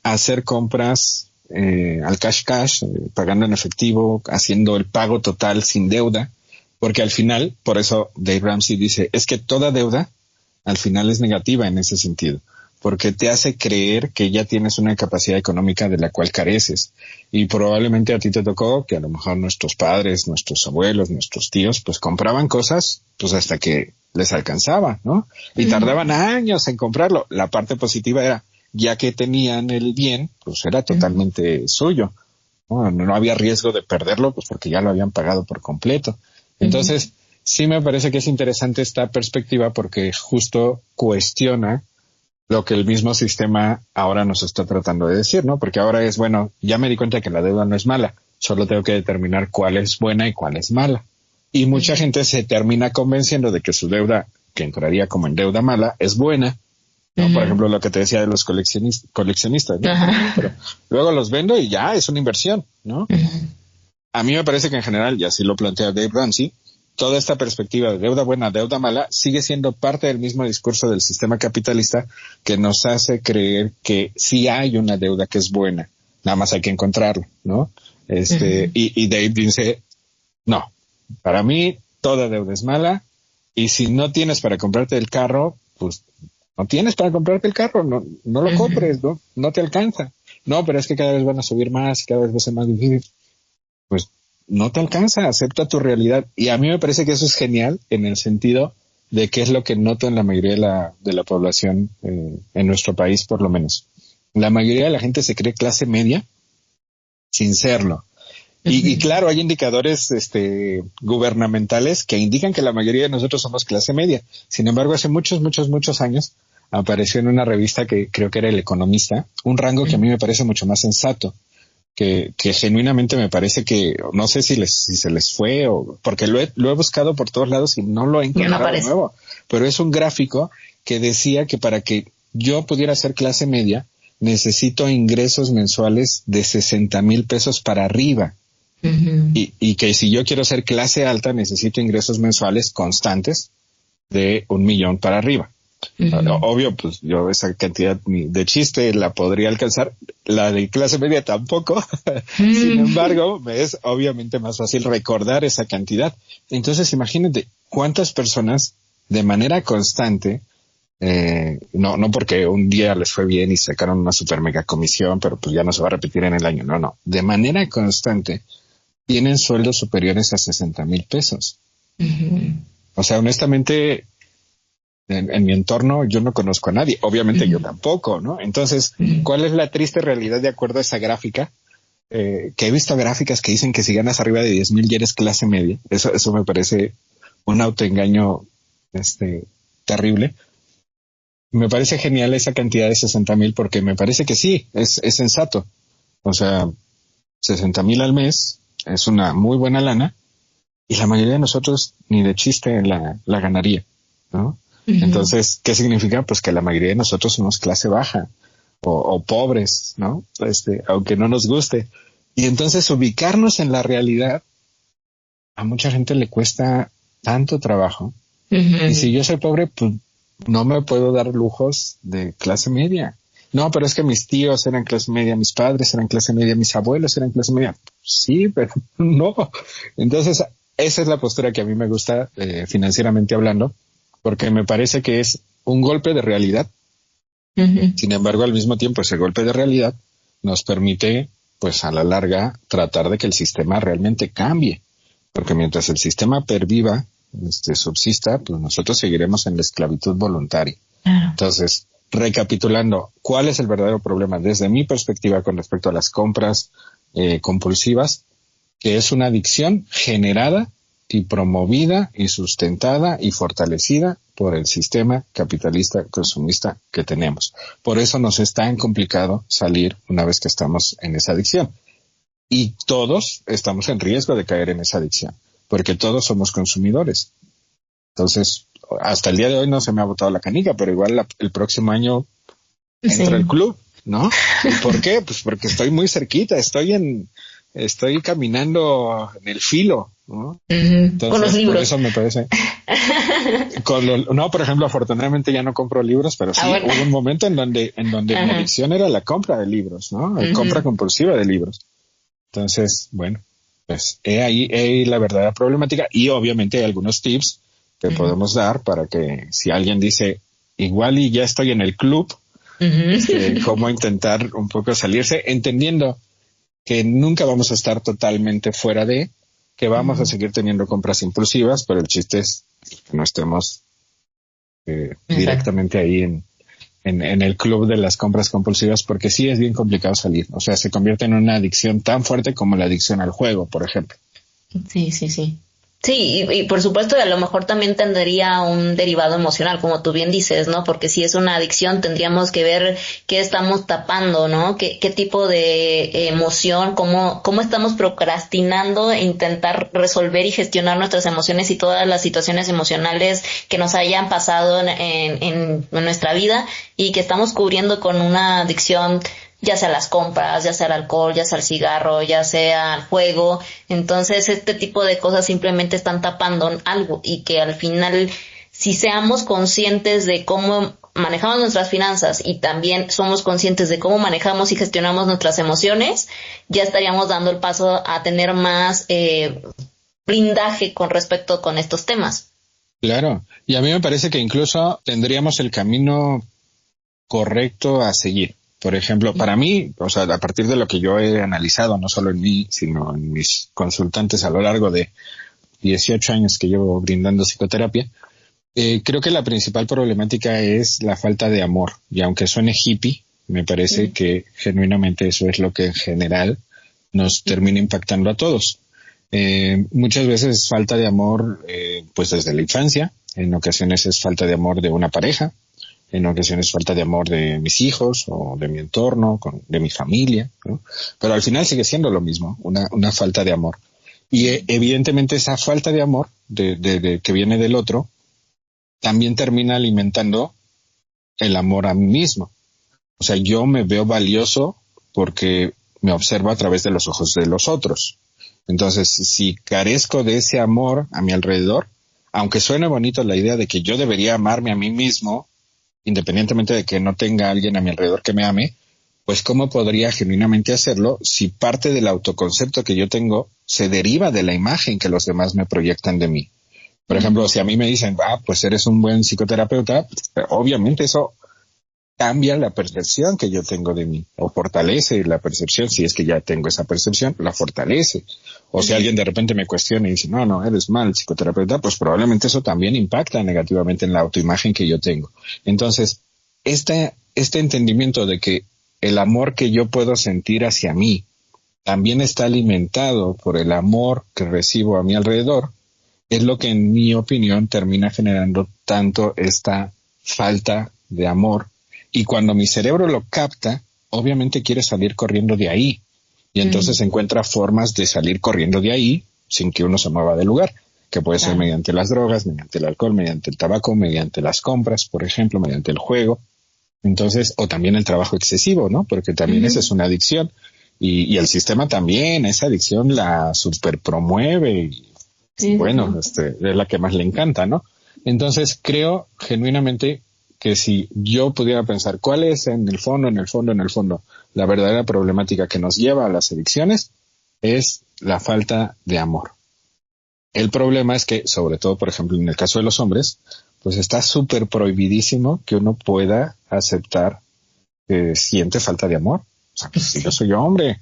hacer compras al cash, pagando en efectivo, haciendo el pago total sin deuda, porque al final, por eso Dave Ramsey dice, es que toda deuda al final es negativa en ese sentido, porque te hace creer que ya tienes una capacidad económica de la cual careces. Y probablemente a ti te tocó que a lo mejor nuestros padres, nuestros abuelos, nuestros tíos, pues compraban cosas pues hasta que les alcanzaba, ¿no? Y tardaban años en comprarlo. La parte positiva era, ya que tenían el bien, pues era totalmente suyo. No había riesgo de perderlo, pues porque ya lo habían pagado por completo. Entonces, sí me parece que es interesante esta perspectiva porque justo cuestiona lo que el mismo sistema ahora nos está tratando de decir, ¿no? Porque ahora es, bueno, ya me di cuenta que la deuda no es mala, solo tengo que determinar cuál es buena y cuál es mala. Y mucha gente se termina convenciendo de que su deuda, que entraría como en deuda mala, es buena, ¿no? Por ejemplo, lo que te decía de los coleccionistas, ¿no? Pero luego los vendo y ya es una inversión, ¿no? A mí me parece que en general, y así lo plantea Dave Ramsey, toda esta perspectiva de deuda buena, deuda mala, sigue siendo parte del mismo discurso del sistema capitalista que nos hace creer que sí hay una deuda que es buena, nada más hay que encontrarla, ¿no? Y Dave dice, no, para mí toda deuda es mala, y si no tienes para comprarte el carro, pues no tienes para comprarte el carro, no lo compres, no te alcanza. No, pero es que cada vez van a subir más, cada vez va a ser más difícil. Pues no te alcanza, acepta tu realidad. Y a mí me parece que eso es genial en el sentido de que es lo que noto en la mayoría de la población en nuestro país, por lo menos. La mayoría de la gente se cree clase media sin serlo. Y claro, hay indicadores gubernamentales que indican que la mayoría de nosotros somos clase media. Sin embargo, hace muchos años apareció en una revista que creo que era El Economista, un rango que a mí me parece mucho más sensato. Que genuinamente me parece que no sé si se les fue o porque lo he buscado por todos lados y no lo he encontrado de nuevo, pero es un gráfico que decía que para que yo pudiera ser clase media necesito ingresos mensuales de 60,000 pesos para arriba. Y que si yo quiero ser clase alta necesito ingresos mensuales constantes de 1,000,000 para arriba. Obvio, pues yo esa cantidad de chiste la podría alcanzar, la de clase media tampoco. Sin embargo, me es obviamente más fácil recordar esa cantidad. Entonces, imagínate cuántas personas de manera constante, no porque un día les fue bien y sacaron una super mega comisión, pero pues ya no se va a repetir en el año. No. De manera constante tienen sueldos superiores a 60,000 pesos. O sea, honestamente, en mi entorno yo no conozco a nadie, obviamente yo tampoco, ¿no? Entonces, ¿cuál es la triste realidad de acuerdo a esa gráfica? Que he visto gráficas que dicen que si ganas arriba de 10,000 ya eres clase media. Eso me parece un autoengaño terrible. Me parece genial esa cantidad de 60,000 porque me parece que sí, es sensato. O sea, 60,000 al mes es una muy buena lana y la mayoría de nosotros ni de chiste la ganaría, ¿no? Entonces, ¿qué significa? Pues que la mayoría de nosotros somos clase baja o pobres, ¿no? Aunque no nos guste. Y entonces ubicarnos en la realidad a mucha gente le cuesta tanto trabajo. Y si yo soy pobre, pues no me puedo dar lujos de clase media. No, pero es que mis tíos eran clase media, mis padres eran clase media, mis abuelos eran clase media. Sí, pero no. Entonces, esa es la postura que a mí me gusta financieramente hablando, porque me parece que es un golpe de realidad. Sin embargo, al mismo tiempo, ese golpe de realidad nos permite, pues a la larga, tratar de que el sistema realmente cambie. Porque mientras el sistema perviva, subsista, pues nosotros seguiremos en la esclavitud voluntaria. Entonces, recapitulando, ¿cuál es el verdadero problema desde mi perspectiva con respecto a las compras compulsivas? Que es una adicción generada y promovida y sustentada y fortalecida por el sistema capitalista consumista que tenemos. Por eso nos es tan complicado salir una vez que estamos en esa adicción. Y todos estamos en riesgo de caer en esa adicción, porque todos somos consumidores. Entonces, hasta el día de hoy no se me ha botado la canica, pero igual el próximo año entra al club, ¿no? ¿Y por qué? Pues porque estoy muy cerquita, estoy caminando en el filo, ¿no? Entonces, con los libros. Por eso me parece. No, por ejemplo, afortunadamente ya no compro libros, pero sí hubo un momento en donde mi adicción era la compra de libros, ¿no? La compra compulsiva de libros. Entonces, bueno, pues he ahí la verdadera problemática, y obviamente hay algunos tips que podemos dar para que si alguien dice, igual y ya estoy en el club, cómo intentar un poco salirse, entendiendo que nunca vamos a estar totalmente fuera que vamos a seguir teniendo compras impulsivas, pero el chiste es que no estemos directamente ahí en el club de las compras compulsivas, porque sí es bien complicado salir. O sea, se convierte en una adicción tan fuerte como la adicción al juego, por ejemplo. Sí. Sí, y por supuesto, a lo mejor también tendría un derivado emocional, como tú bien dices, ¿no? Porque si es una adicción, tendríamos que ver qué estamos tapando, ¿no? ¿Qué tipo de emoción, cómo estamos procrastinando e intentar resolver y gestionar nuestras emociones y todas las situaciones emocionales que nos hayan pasado en nuestra vida y que estamos cubriendo con una adicción, ya sea las compras, ya sea el alcohol, ya sea el cigarro, ya sea el juego. Entonces, este tipo de cosas simplemente están tapando algo, y que al final, si seamos conscientes de cómo manejamos nuestras finanzas y también somos conscientes de cómo manejamos y gestionamos nuestras emociones, ya estaríamos dando el paso a tener más blindaje con respecto con estos temas. Claro, y a mí me parece que incluso tendríamos el camino correcto a seguir. Por ejemplo, para mí, o sea, a partir de lo que yo he analizado, no solo en mí, sino en mis consultantes a lo largo de 18 años que llevo brindando psicoterapia, creo que la principal problemática es la falta de amor. Y aunque suene hippie, me parece que genuinamente eso es lo que en general nos termina impactando a todos. Muchas veces es falta de amor, pues desde la infancia. En ocasiones es falta de amor de una pareja. En ocasiones falta de amor de mis hijos o de mi entorno, de mi familia, ¿no? Pero al final sigue siendo lo mismo, una falta de amor. Y evidentemente esa falta de amor de que viene del otro también termina alimentando el amor a mí mismo. O sea, yo me veo valioso porque me observo a través de los ojos de los otros. Entonces, si carezco de ese amor a mi alrededor, aunque suene bonito la idea de que yo debería amarme a mí mismo, independientemente de que no tenga alguien a mi alrededor que me ame, pues ¿cómo podría genuinamente hacerlo si parte del autoconcepto que yo tengo se deriva de la imagen que los demás me proyectan de mí? Por ejemplo, si a mí me dicen, pues eres un buen psicoterapeuta, obviamente eso cambia la percepción que yo tengo de mí, o fortalece la percepción, si es que ya tengo esa percepción, la fortalece. O si alguien de repente me cuestiona y dice, no, eres mal psicoterapeuta, pues probablemente eso también impacta negativamente en la autoimagen que yo tengo. Entonces, este entendimiento de que el amor que yo puedo sentir hacia mí también está alimentado por el amor que recibo a mi alrededor, es lo que en mi opinión termina generando tanto esta falta de amor. Y cuando mi cerebro lo capta, obviamente quiere salir corriendo de ahí. Y entonces encuentra formas de salir corriendo de ahí sin que uno se mueva del lugar, que puede ser mediante las drogas, mediante el alcohol, mediante el tabaco, mediante las compras, por ejemplo, mediante el juego. Entonces, o también el trabajo excesivo, ¿no? Porque también esa es una adicción. Y el sistema también, esa adicción la super promueve. Bueno, es la que más le encanta, ¿no? Entonces, creo genuinamente que si yo pudiera pensar cuál es en el fondo, la verdadera problemática que nos lleva a las adicciones, es la falta de amor. El problema es que, sobre todo, por ejemplo, en el caso de los hombres, pues está súper prohibidísimo que uno pueda aceptar que siente falta de amor. O sea, pues si yo soy hombre,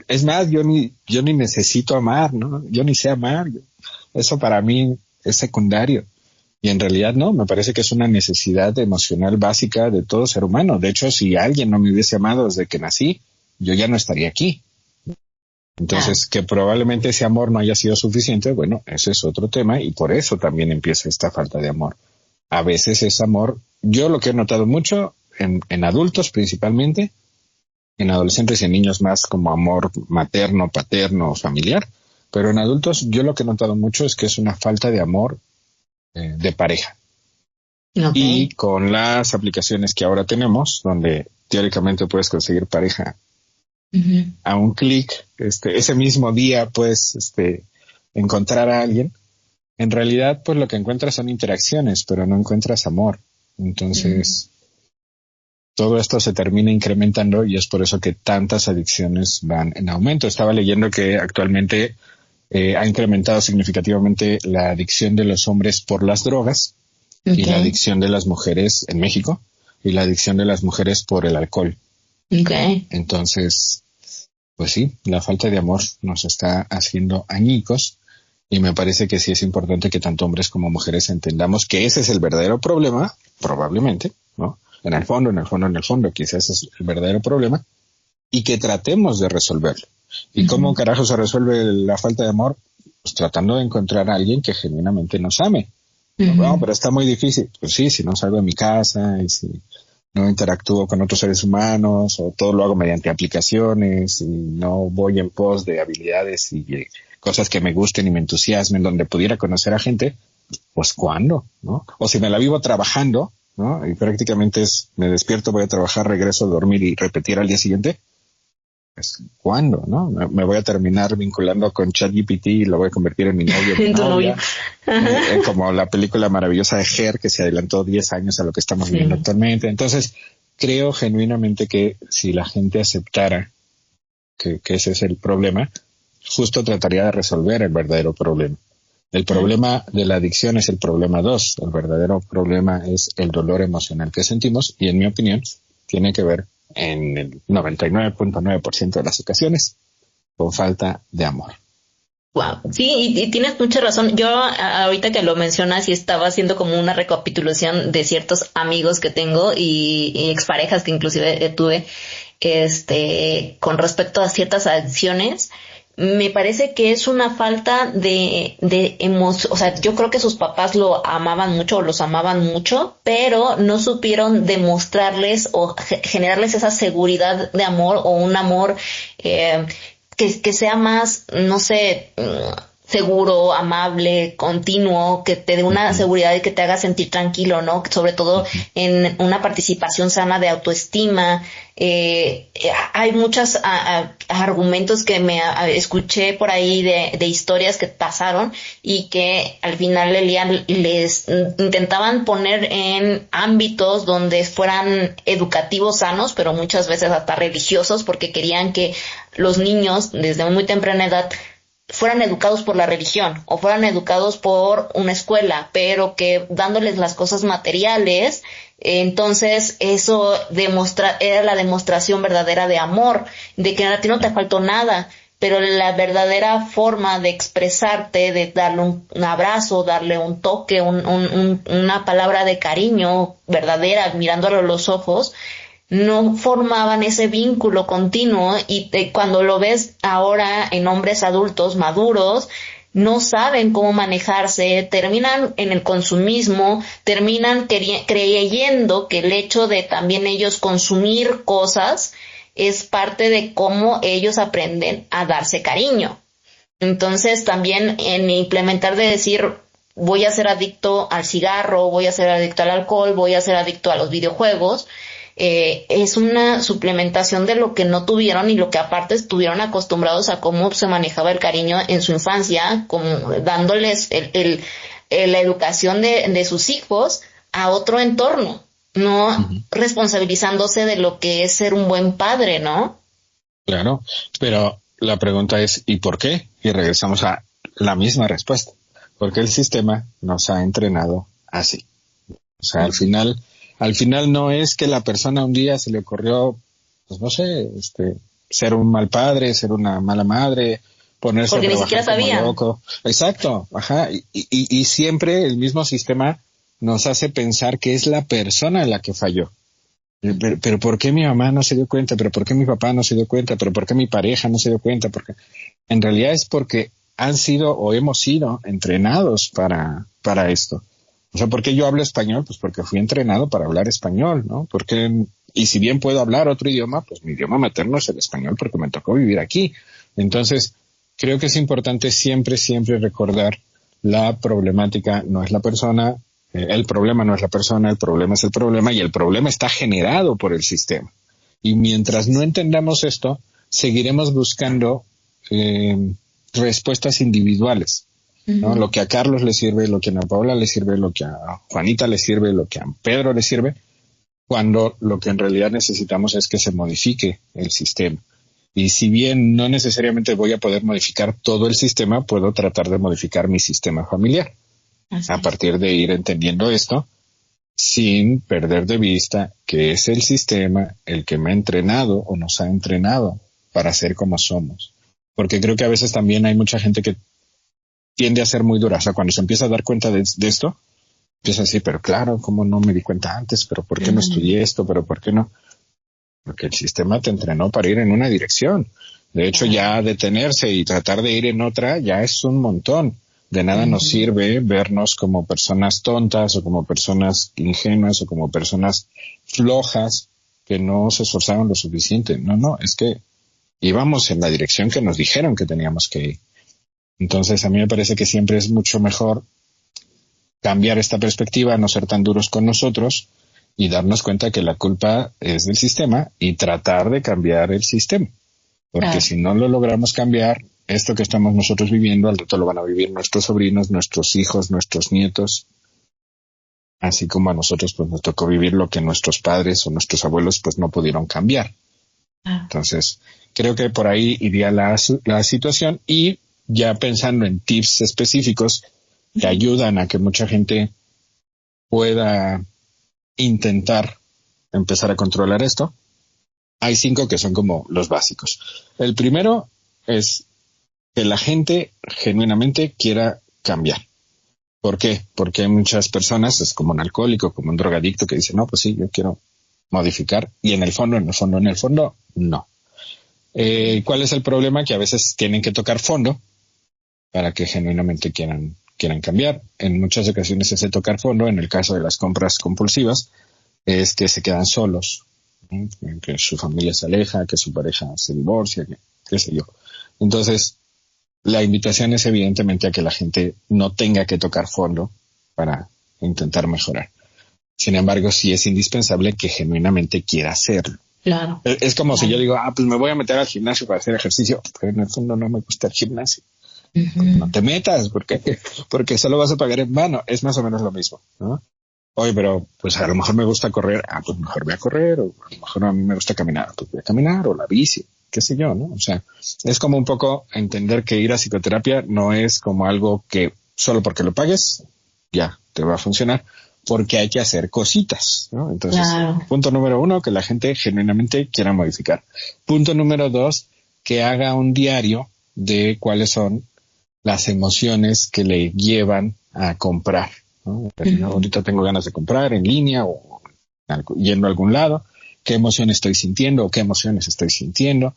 es más, yo ni necesito amar, ¿no? Yo ni sé amar. Eso para mí es secundario. Y en realidad no, me parece que es una necesidad emocional básica de todo ser humano. De hecho, si alguien no me hubiese amado desde que nací, yo ya no estaría aquí. Entonces, que probablemente ese amor no haya sido suficiente, bueno, ese es otro tema y por eso también empieza esta falta de amor. A veces es amor, yo lo que he notado mucho en adultos principalmente, en adolescentes y en niños más como amor materno, paterno, familiar, pero en adultos yo lo que he notado mucho es que es una falta de amor de pareja. Okay. Y con las aplicaciones que ahora tenemos, donde teóricamente puedes conseguir pareja a un clic, ese mismo día puedes encontrar a alguien. En realidad, pues lo que encuentras son interacciones, pero no encuentras amor. Entonces, todo esto se termina incrementando y es por eso que tantas adicciones van en aumento. Estaba leyendo que actualmente ha incrementado significativamente la adicción de los hombres por las drogas y la adicción de las mujeres en México y la adicción de las mujeres por el alcohol. Entonces, pues sí, la falta de amor nos está haciendo añicos y me parece que sí es importante que tanto hombres como mujeres entendamos que ese es el verdadero problema, probablemente, ¿no? En el fondo, quizás es el verdadero problema y que tratemos de resolverlo. ¿Y cómo carajo se resuelve la falta de amor? Pues tratando de encontrar a alguien que genuinamente nos ame. No, pero está muy difícil. Pues sí, si no salgo de mi casa y si no interactúo con otros seres humanos o todo lo hago mediante aplicaciones y no voy en pos de habilidades y cosas que me gusten y me entusiasmen donde pudiera conocer a gente, pues ¿cuándo? ¿No? O si me la vivo trabajando, ¿no? Y prácticamente me despierto, voy a trabajar, regreso a dormir y repetir al día siguiente, pues ¿cuándo? ¿No? Me voy a terminar vinculando con ChatGPT y lo voy a convertir en mi novio, mi novia. Como la película maravillosa de Her, que se adelantó 10 años a lo que estamos viviendo actualmente. Entonces, creo genuinamente que si la gente aceptara que ese es el problema, justo trataría de resolver el verdadero problema. El problema de la adicción es el problema 2. El verdadero problema es el dolor emocional que sentimos y, en mi opinión, tiene que ver en el 99.9% de las ocasiones con falta de amor. Wow, sí, y tienes mucha razón. Yo ahorita que lo mencionas y estaba haciendo como una recapitulación de ciertos amigos que tengo y exparejas que inclusive tuve, con respecto a ciertas adicciones. Me parece que es una falta de emoción, o sea, yo creo que sus papás lo amaban mucho o los amaban mucho, pero no supieron demostrarles o generarles esa seguridad de amor o un amor que sea más, no sé, seguro, amable, continuo, que te dé una seguridad y que te haga sentir tranquilo, ¿no? Sobre todo en una participación sana de autoestima. Hay muchos argumentos que escuché por ahí de historias que pasaron y que al final del día les intentaban poner en ámbitos donde fueran educativos sanos, pero muchas veces hasta religiosos, porque querían que los niños desde muy temprana edad fueran educados por la religión o fueran educados por una escuela, pero que dándoles las cosas materiales, entonces eso era la demostración verdadera de amor, de que a ti no te faltó nada, pero la verdadera forma de expresarte, de darle un abrazo, darle un toque, una palabra de cariño verdadera, mirándolo a los ojos, no formaban ese vínculo continuo y cuando lo ves ahora en hombres adultos maduros, no saben cómo manejarse, terminan en el consumismo, terminan creyendo que el hecho de también ellos consumir cosas es parte de cómo ellos aprenden a darse cariño. Entonces también en implementar de decir, voy a ser adicto al cigarro, voy a ser adicto al alcohol, voy a ser adicto a los videojuegos, es una suplementación de lo que no tuvieron y lo que aparte estuvieron acostumbrados a cómo se manejaba el cariño en su infancia, como dándoles la educación de sus hijos a otro entorno, no responsabilizándose de lo que es ser un buen padre, ¿no? Claro, pero la pregunta es ¿y por qué? Y regresamos a la misma respuesta, porque el sistema nos ha entrenado así. O sea, al final no es que la persona un día se le ocurrió, pues no sé, ser un mal padre, ser una mala madre, ponerse porque a ni siquiera trabajar como sabían. loco. Exacto, ajá. Y siempre el mismo sistema nos hace pensar que es la persona la que falló. pero ¿por qué mi mamá no se dio cuenta? ¿Pero por qué mi papá no se dio cuenta? ¿Pero por qué mi pareja no se dio cuenta? Porque en realidad es porque han sido o hemos sido entrenados para esto. O sea, ¿por qué yo hablo español? Pues porque fui entrenado para hablar español, ¿no? Y si bien puedo hablar otro idioma, pues mi idioma materno es el español porque me tocó vivir aquí. Entonces, creo que es importante siempre, siempre recordar la problemática no es la persona, el problema no es la persona, el problema es el problema y el problema está generado por el sistema. Y mientras no entendamos esto, seguiremos buscando respuestas individuales, ¿no? Uh-huh. Lo que a Carlos le sirve, lo que a Ana Paola le sirve, lo que a Juanita le sirve, lo que a Pedro le sirve, cuando lo que en realidad necesitamos es que se modifique el sistema. Y si bien no necesariamente voy a poder modificar todo el sistema, puedo tratar de modificar mi sistema familiar. Así. A partir de ir entendiendo esto, sin perder de vista que es el sistema el que me ha entrenado o nos ha entrenado para ser como somos. Porque creo que a veces también hay mucha gente que tiende a ser muy dura. O sea, cuando se empieza a dar cuenta de esto, empieza a decir, pero claro, ¿cómo no me di cuenta antes? ¿Pero por qué no estudié esto? ¿Pero por qué no? Porque el sistema te entrenó para ir en una dirección. De hecho, ya detenerse y tratar de ir en otra ya es un montón. De nada nos sirve vernos como personas tontas o como personas ingenuas o como personas flojas que no se esforzaron lo suficiente. No, es que íbamos en la dirección que nos dijeron que teníamos que ir. Entonces, a mí me parece que siempre es mucho mejor cambiar esta perspectiva, no ser tan duros con nosotros y darnos cuenta que la culpa es del sistema y tratar de cambiar el sistema. Porque si no lo logramos cambiar, esto que estamos nosotros viviendo, al rato lo van a vivir nuestros sobrinos, nuestros hijos, nuestros nietos, así como a nosotros pues nos tocó vivir lo que nuestros padres o nuestros abuelos pues no pudieron cambiar. Entonces, creo que por ahí iría la situación y ya pensando en tips específicos que ayudan a que mucha gente pueda intentar empezar a controlar esto. Hay 5 que son como los básicos. El primero es que la gente genuinamente quiera cambiar. ¿Por qué? Porque hay muchas personas, es como un alcohólico, como un drogadicto que dice, no, pues sí, yo quiero modificar. Y en el fondo, no. ¿Cuál es el problema? Que a veces tienen que tocar fondo para que genuinamente quieran cambiar. En muchas ocasiones ese tocar fondo, en el caso de las compras compulsivas, es que se quedan solos, ¿no? Que su familia se aleja, que su pareja se divorcia, qué sé yo. Entonces, la invitación es evidentemente a que la gente no tenga que tocar fondo para intentar mejorar. Sin embargo, sí es indispensable que genuinamente quiera hacerlo. Claro. Es como si yo digo, pues me voy a meter al gimnasio para hacer ejercicio, pero en el fondo no me gusta el gimnasio. No te metas porque solo vas a pagar en vano. Es más o menos lo mismo, ¿no? Oye, pero pues a lo mejor me gusta correr, pues mejor voy a correr, o a lo mejor a mí me gusta caminar, pues voy a caminar, o la bici, qué sé yo, ¿no? O sea, es como un poco entender que ir a psicoterapia no es como algo que solo porque lo pagues ya te va a funcionar, porque hay que hacer cositas, ¿no? Entonces, Punto número 1, que la gente genuinamente quiera modificar. Punto número 2, que haga un diario de cuáles son las emociones que le llevan a comprar, ¿no? Ahorita tengo ganas de comprar en línea o yendo a algún lado. ¿Qué emoción estoy sintiendo o qué emociones estoy sintiendo?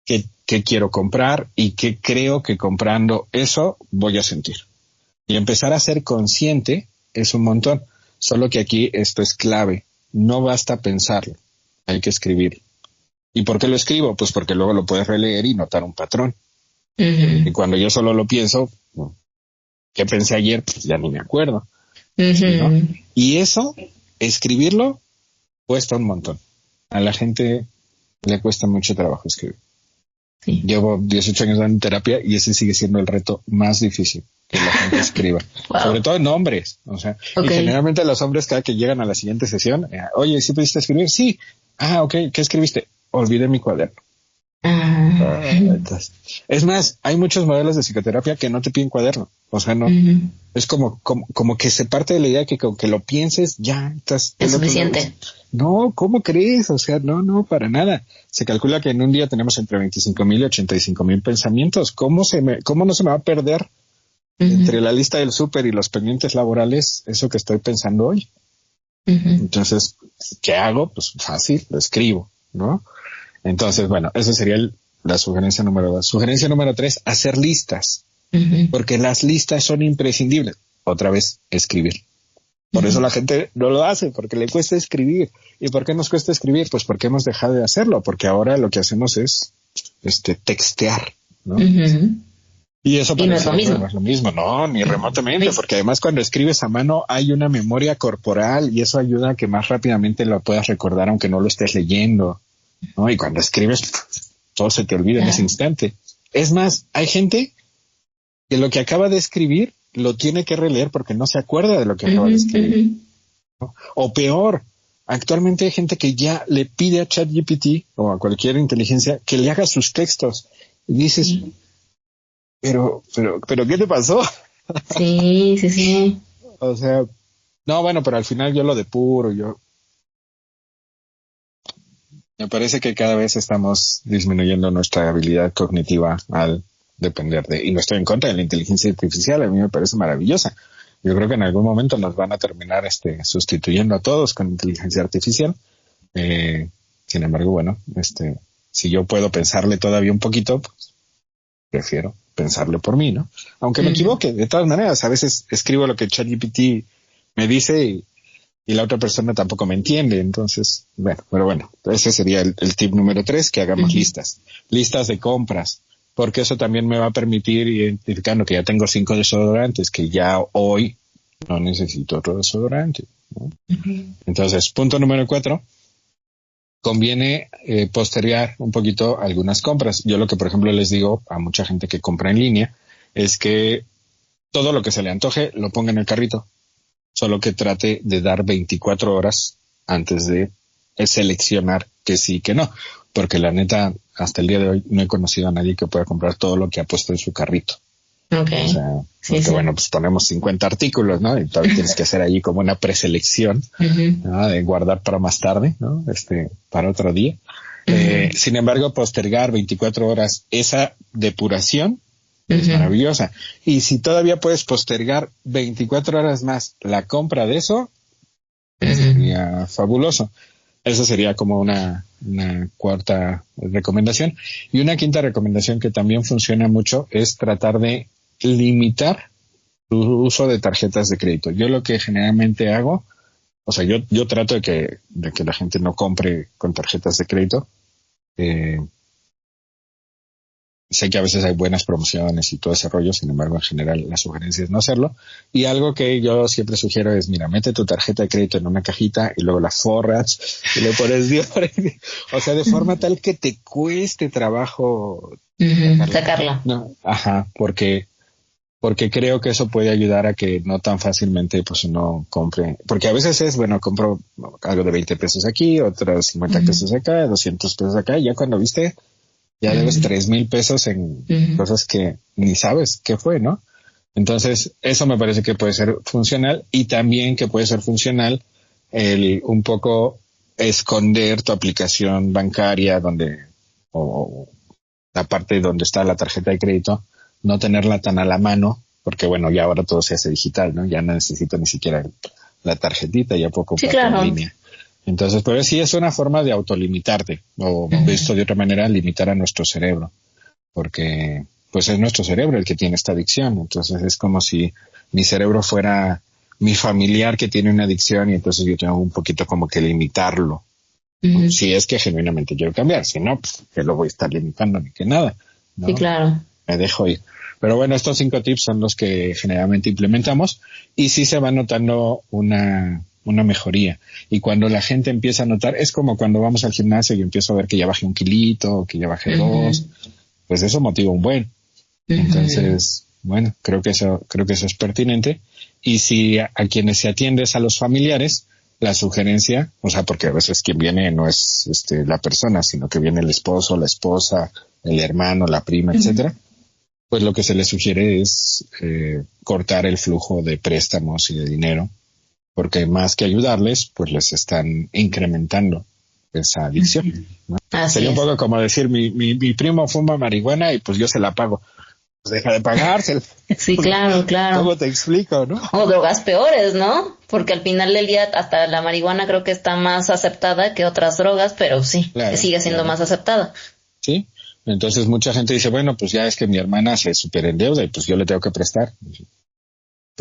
¿Qué quiero comprar y qué creo que comprando eso voy a sentir? Y empezar a ser consciente es un montón. Solo que aquí esto es clave. No basta pensarlo, hay que escribirlo. ¿Y por qué lo escribo? Pues porque luego lo puedes releer y notar un patrón. Y cuando yo solo lo pienso, ¿qué pensé ayer? Pues ya ni me acuerdo. ¿No? Y eso, escribirlo, cuesta un montón. A la gente le cuesta mucho trabajo escribir. Sí. Llevo 18 años dando terapia y ese sigue siendo el reto más difícil, que la gente escriba. Wow. Sobre todo en hombres. O sea, y generalmente los hombres cada que llegan a la siguiente sesión, oye, ¿sí pudiste escribir? Sí. Ok, ¿qué escribiste? Olvidé mi cuaderno. Entonces, es más, hay muchos modelos de psicoterapia que no te piden cuaderno. O sea, no, es como que se parte de la idea que con que lo pienses ya estás. Es suficiente. No, ¿cómo crees? O sea, no, para nada. Se calcula que en un día tenemos entre 25,000 y 85,000 pensamientos. ¿Cómo no se me va a perder entre la lista del súper y los pendientes laborales eso que estoy pensando hoy? Entonces, ¿qué hago? Pues fácil, lo escribo, ¿no? Entonces, bueno, esa sería la sugerencia número 2. Sugerencia número 3, hacer listas, porque las listas son imprescindibles. Otra vez, escribir. Por eso la gente no lo hace, porque le cuesta escribir. ¿Y por qué nos cuesta escribir? Pues porque hemos dejado de hacerlo, porque ahora lo que hacemos es textear, ¿no? Y eso no es lo mismo. No es lo mismo, no, ni remotamente, porque además cuando escribes a mano hay una memoria corporal y eso ayuda a que más rápidamente lo puedas recordar aunque no lo estés leyendo, ¿no? Y cuando escribes, todo se te olvida en ese instante. Es más, hay gente que lo que acaba de escribir lo tiene que releer porque no se acuerda de lo que acaba de escribir. ¿No? O peor, actualmente hay gente que ya le pide a ChatGPT o a cualquier inteligencia que le haga sus textos. Y dices, pero, ¿qué te pasó? Sí. O sea, no, bueno, pero al final yo lo depuro, me parece que cada vez estamos disminuyendo nuestra habilidad cognitiva al depender y no estoy en contra de la inteligencia artificial, a mí me parece maravillosa. Yo creo que en algún momento nos van a terminar sustituyendo a todos con inteligencia artificial. Sin embargo, bueno, si yo puedo pensarle todavía un poquito, pues prefiero pensarle por mí, ¿no? Aunque me equivoque, de todas maneras, a veces escribo lo que ChatGPT me dice y la otra persona tampoco me entiende, entonces, pero bueno, ese sería el tip número 3, que hagamos listas de compras, porque eso también me va a permitir identificando que ya tengo 5 desodorantes, que ya hoy no necesito otro desodorante, ¿no? Entonces, punto número 4, conviene postergar un poquito algunas compras. Yo lo que, por ejemplo, les digo a mucha gente que compra en línea es que todo lo que se le antoje lo ponga en el carrito, solo que trate de dar 24 horas antes de seleccionar que sí, que no, porque la neta, hasta el día de hoy no he conocido a nadie que pueda comprar todo lo que ha puesto en su carrito. Okay. O sea, porque bueno, pues ponemos 50 artículos, ¿no? Y todavía tienes que hacer ahí como una preselección, ¿no? De guardar para más tarde, ¿no? Para otro día. Sin embargo, postergar 24 horas esa depuración es maravillosa. Y si todavía puedes postergar 24 horas más la compra de eso, sería fabuloso. Eso sería como una cuarta recomendación. Y una quinta recomendación que también funciona mucho es tratar de limitar tu uso de tarjetas de crédito. Yo lo que generalmente hago, o sea, yo trato de que la gente no compre con tarjetas de crédito. Sé que a veces hay buenas promociones y todo ese rollo, sin embargo, en general la sugerencia es no hacerlo. Y algo que yo siempre sugiero es, mira, mete tu tarjeta de crédito en una cajita y luego la forras y le pones o sea, de forma tal que te cueste trabajo sacarla. No, porque creo que eso puede ayudar a que no tan fácilmente pues uno compre, porque a veces es, bueno, compro algo de 20 pesos aquí, otros 50 pesos acá, 200 pesos acá, y ya cuando viste, ya debes 3,000 pesos en cosas que ni sabes qué fue, ¿no? Entonces, eso me parece que puede ser funcional, y también que puede ser funcional un poco esconder tu aplicación bancaria o la parte donde está la tarjeta de crédito, no tenerla tan a la mano, porque bueno, ya ahora todo se hace digital, ¿no? Ya no necesito ni siquiera la tarjetita, ya puedo comprar en línea. Entonces, pues sí es una forma de autolimitarte, o visto de otra manera, limitar a nuestro cerebro, porque pues es nuestro cerebro el que tiene esta adicción. Entonces es como si mi cerebro fuera mi familiar que tiene una adicción y entonces yo tengo un poquito como que limitarlo. Si es que genuinamente quiero cambiar, si no, pues que lo voy a estar limitando ni que nada, ¿no? Sí, claro. Me dejo ir. Pero bueno, estos 5 tips son los que generalmente implementamos y sí se va notando una mejoría. Y cuando la gente empieza a notar, es como cuando vamos al gimnasio y empiezo a ver que ya bajé 1 kilito, que ya bajé 2, pues eso motiva un buen. Entonces, bueno, creo que eso es pertinente. Y si a quienes se atiende es a los familiares, la sugerencia, o sea, porque a veces quien viene no es la persona, sino que viene el esposo, la esposa, el hermano, la prima, etcétera, pues lo que se les sugiere es cortar el flujo de préstamos y de dinero, porque más que ayudarles, pues les están incrementando esa adicción, ¿no? Sería un poco como decir, mi primo fuma marihuana y pues yo se la pago. deja de pagárselo. Sí, claro, claro. ¿Cómo te explico, no? O drogas peores, ¿no? Porque al final del día hasta la marihuana creo que está más aceptada que otras drogas, pero sí, Claro, sigue siendo más aceptada. Sí. Entonces mucha gente dice, bueno, pues ya es que mi hermana se superendeuda y pues yo le tengo que prestar. Pues,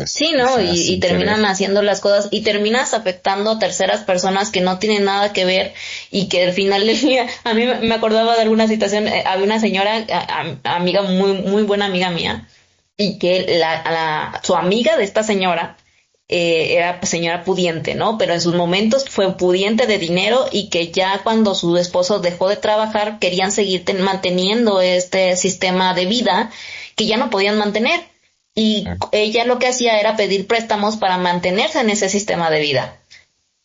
Sí, ¿no? Y terminan haciendo las cosas y terminas afectando a terceras personas que no tienen nada que ver y que al final del día, a mí me acordaba de alguna situación, había una señora, amiga, muy buena amiga mía, y que su amiga de esta señora era señora pudiente, ¿no? Pero en sus momentos fue pudiente de dinero y que ya cuando su esposo dejó de trabajar querían seguir manteniendo este sistema de vida que ya no podían mantener. Y ella lo que hacía era pedir préstamos para mantenerse en ese sistema de vida.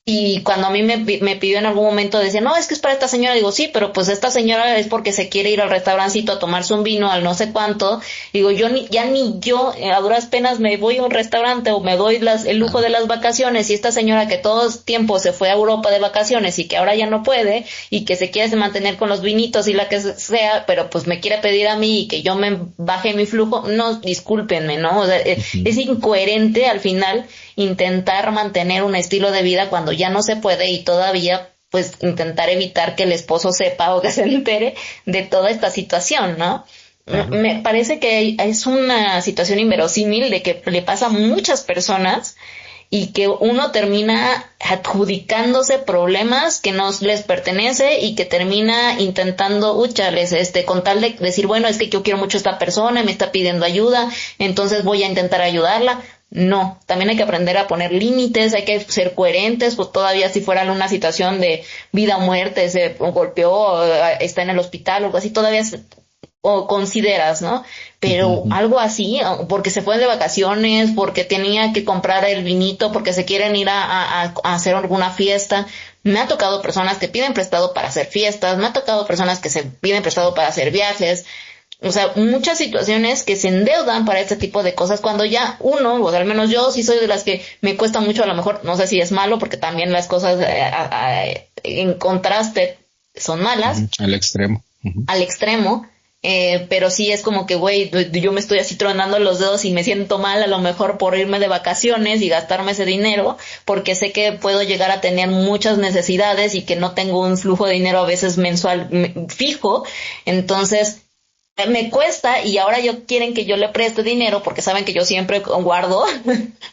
Y cuando a mí me pidió en algún momento, decía, no, es que es para esta señora. Digo, sí, pero pues esta señora es porque se quiere ir al restaurancito a tomarse un vino al no sé cuánto. Digo, yo ni yo, a duras penas me voy a un restaurante o me doy el lujo de las vacaciones. Y esta señora que todo el tiempo se fue a Europa de vacaciones y que ahora ya no puede y que se quiere mantener con los vinitos y la que sea, pero pues me quiere pedir a mí y que yo me baje mi flujo. No, discúlpenme, ¿no? O sea, es incoherente al final intentar mantener un estilo de vida cuando ya no se puede y todavía pues intentar evitar que el esposo sepa o que se entere de toda esta situación, ¿no? Me parece que es una situación inverosímil de que le pasa a muchas personas y que uno termina adjudicándose problemas que no les pertenece y que termina intentando, con tal de decir, bueno, es que yo quiero mucho a esta persona, me está pidiendo ayuda, entonces voy a intentar ayudarla. No, también hay que aprender a poner límites, hay que ser coherentes, pues todavía si fuera una situación de vida o muerte, se golpeó, está en el hospital o algo así, todavía o consideras, ¿no? Pero algo así, porque se fue de vacaciones, porque tenía que comprar el vinito, porque se quieren ir a hacer alguna fiesta. Me ha tocado personas que piden prestado para hacer fiestas, me ha tocado personas que se piden prestado para hacer viajes. O sea, muchas situaciones que se endeudan para este tipo de cosas cuando ya uno, o al menos yo sí soy de las que me cuesta mucho, a lo mejor, no sé si es malo, porque también las cosas en contraste son malas. Al extremo. Al extremo. Pero sí es como que, güey, yo me estoy así tronando los dedos y me siento mal a lo mejor por irme de vacaciones y gastarme ese dinero, porque sé que puedo llegar a tener muchas necesidades y que no tengo un flujo de dinero a veces mensual fijo. Entonces, me cuesta y ahora quieren que yo le preste dinero porque saben que yo siempre guardo,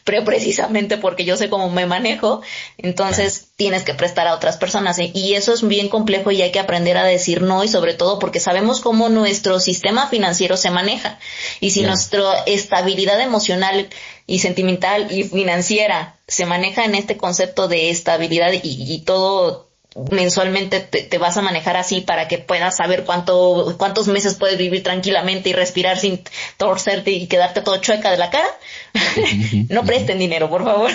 pero precisamente porque yo sé cómo me manejo, entonces tienes que prestar a otras personas y eso es bien complejo y hay que aprender a decir no y sobre todo porque sabemos cómo nuestro sistema financiero se maneja y si nuestra estabilidad emocional y sentimental y financiera se maneja en este concepto de estabilidad y todo mensualmente te vas a manejar así para que puedas saber cuántos meses puedes vivir tranquilamente y respirar sin torcerte y quedarte todo chueca de la cara. No presten dinero, por favor.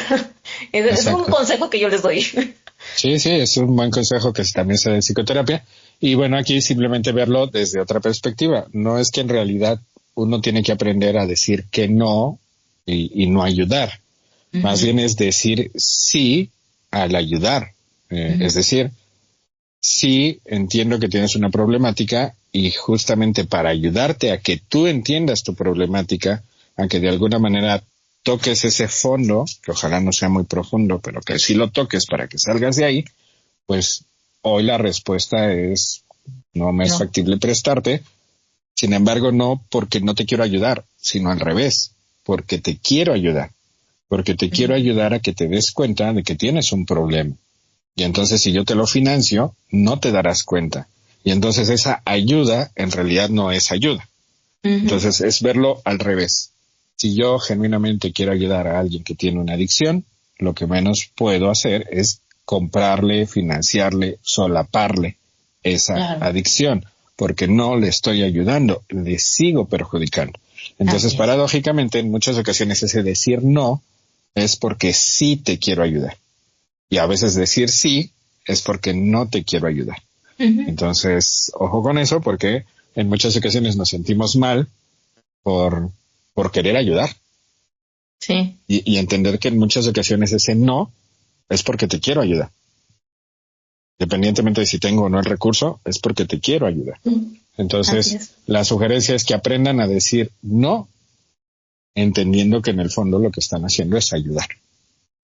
Es un consejo que yo les doy. Sí, es un buen consejo que también se da en psicoterapia. Y bueno, aquí simplemente verlo desde otra perspectiva. No es que en realidad uno tiene que aprender a decir que no y no ayudar. Más bien es decir sí al ayudar. Es decir, sí entiendo que tienes una problemática y justamente para ayudarte a que tú entiendas tu problemática, a que de alguna manera toques ese fondo, que ojalá no sea muy profundo, pero que sí lo toques para que salgas de ahí, pues hoy la respuesta es no me es factible prestarte. Sin embargo, no porque no te quiero ayudar, sino al revés, porque te quiero ayudar, porque te quiero ayudar a que te des cuenta de que tienes un problema. Y entonces si yo te lo financio, no te darás cuenta. Y entonces esa ayuda en realidad no es ayuda. Entonces es verlo al revés. Si yo genuinamente quiero ayudar a alguien que tiene una adicción, lo que menos puedo hacer es comprarle, financiarle, solaparle esa adicción, porque no le estoy ayudando, le sigo perjudicando. Entonces, paradójicamente, en muchas ocasiones ese decir no es porque sí te quiero ayudar. Y a veces decir sí es porque no te quiero ayudar. Entonces, ojo con eso porque en muchas ocasiones nos sentimos mal por querer ayudar. Sí. Y entender que en muchas ocasiones ese no es porque te quiero ayudar. Independientemente de si tengo o no el recurso, es porque te quiero ayudar. Entonces, la sugerencia es que aprendan a decir no, entendiendo que en el fondo lo que están haciendo es ayudar.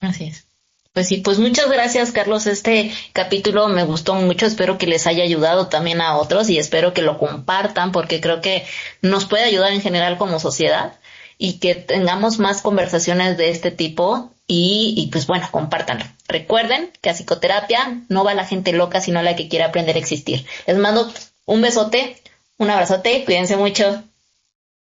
Así es. Pues sí, pues muchas gracias, Carlos. Este capítulo me gustó mucho. Espero que les haya ayudado también a otros y espero que lo compartan porque creo que nos puede ayudar en general como sociedad y que tengamos más conversaciones de este tipo y pues bueno, compártanlo. Recuerden que a psicoterapia no va la gente loca, sino la que quiere aprender a existir. Les mando un besote, un abrazote, cuídense mucho.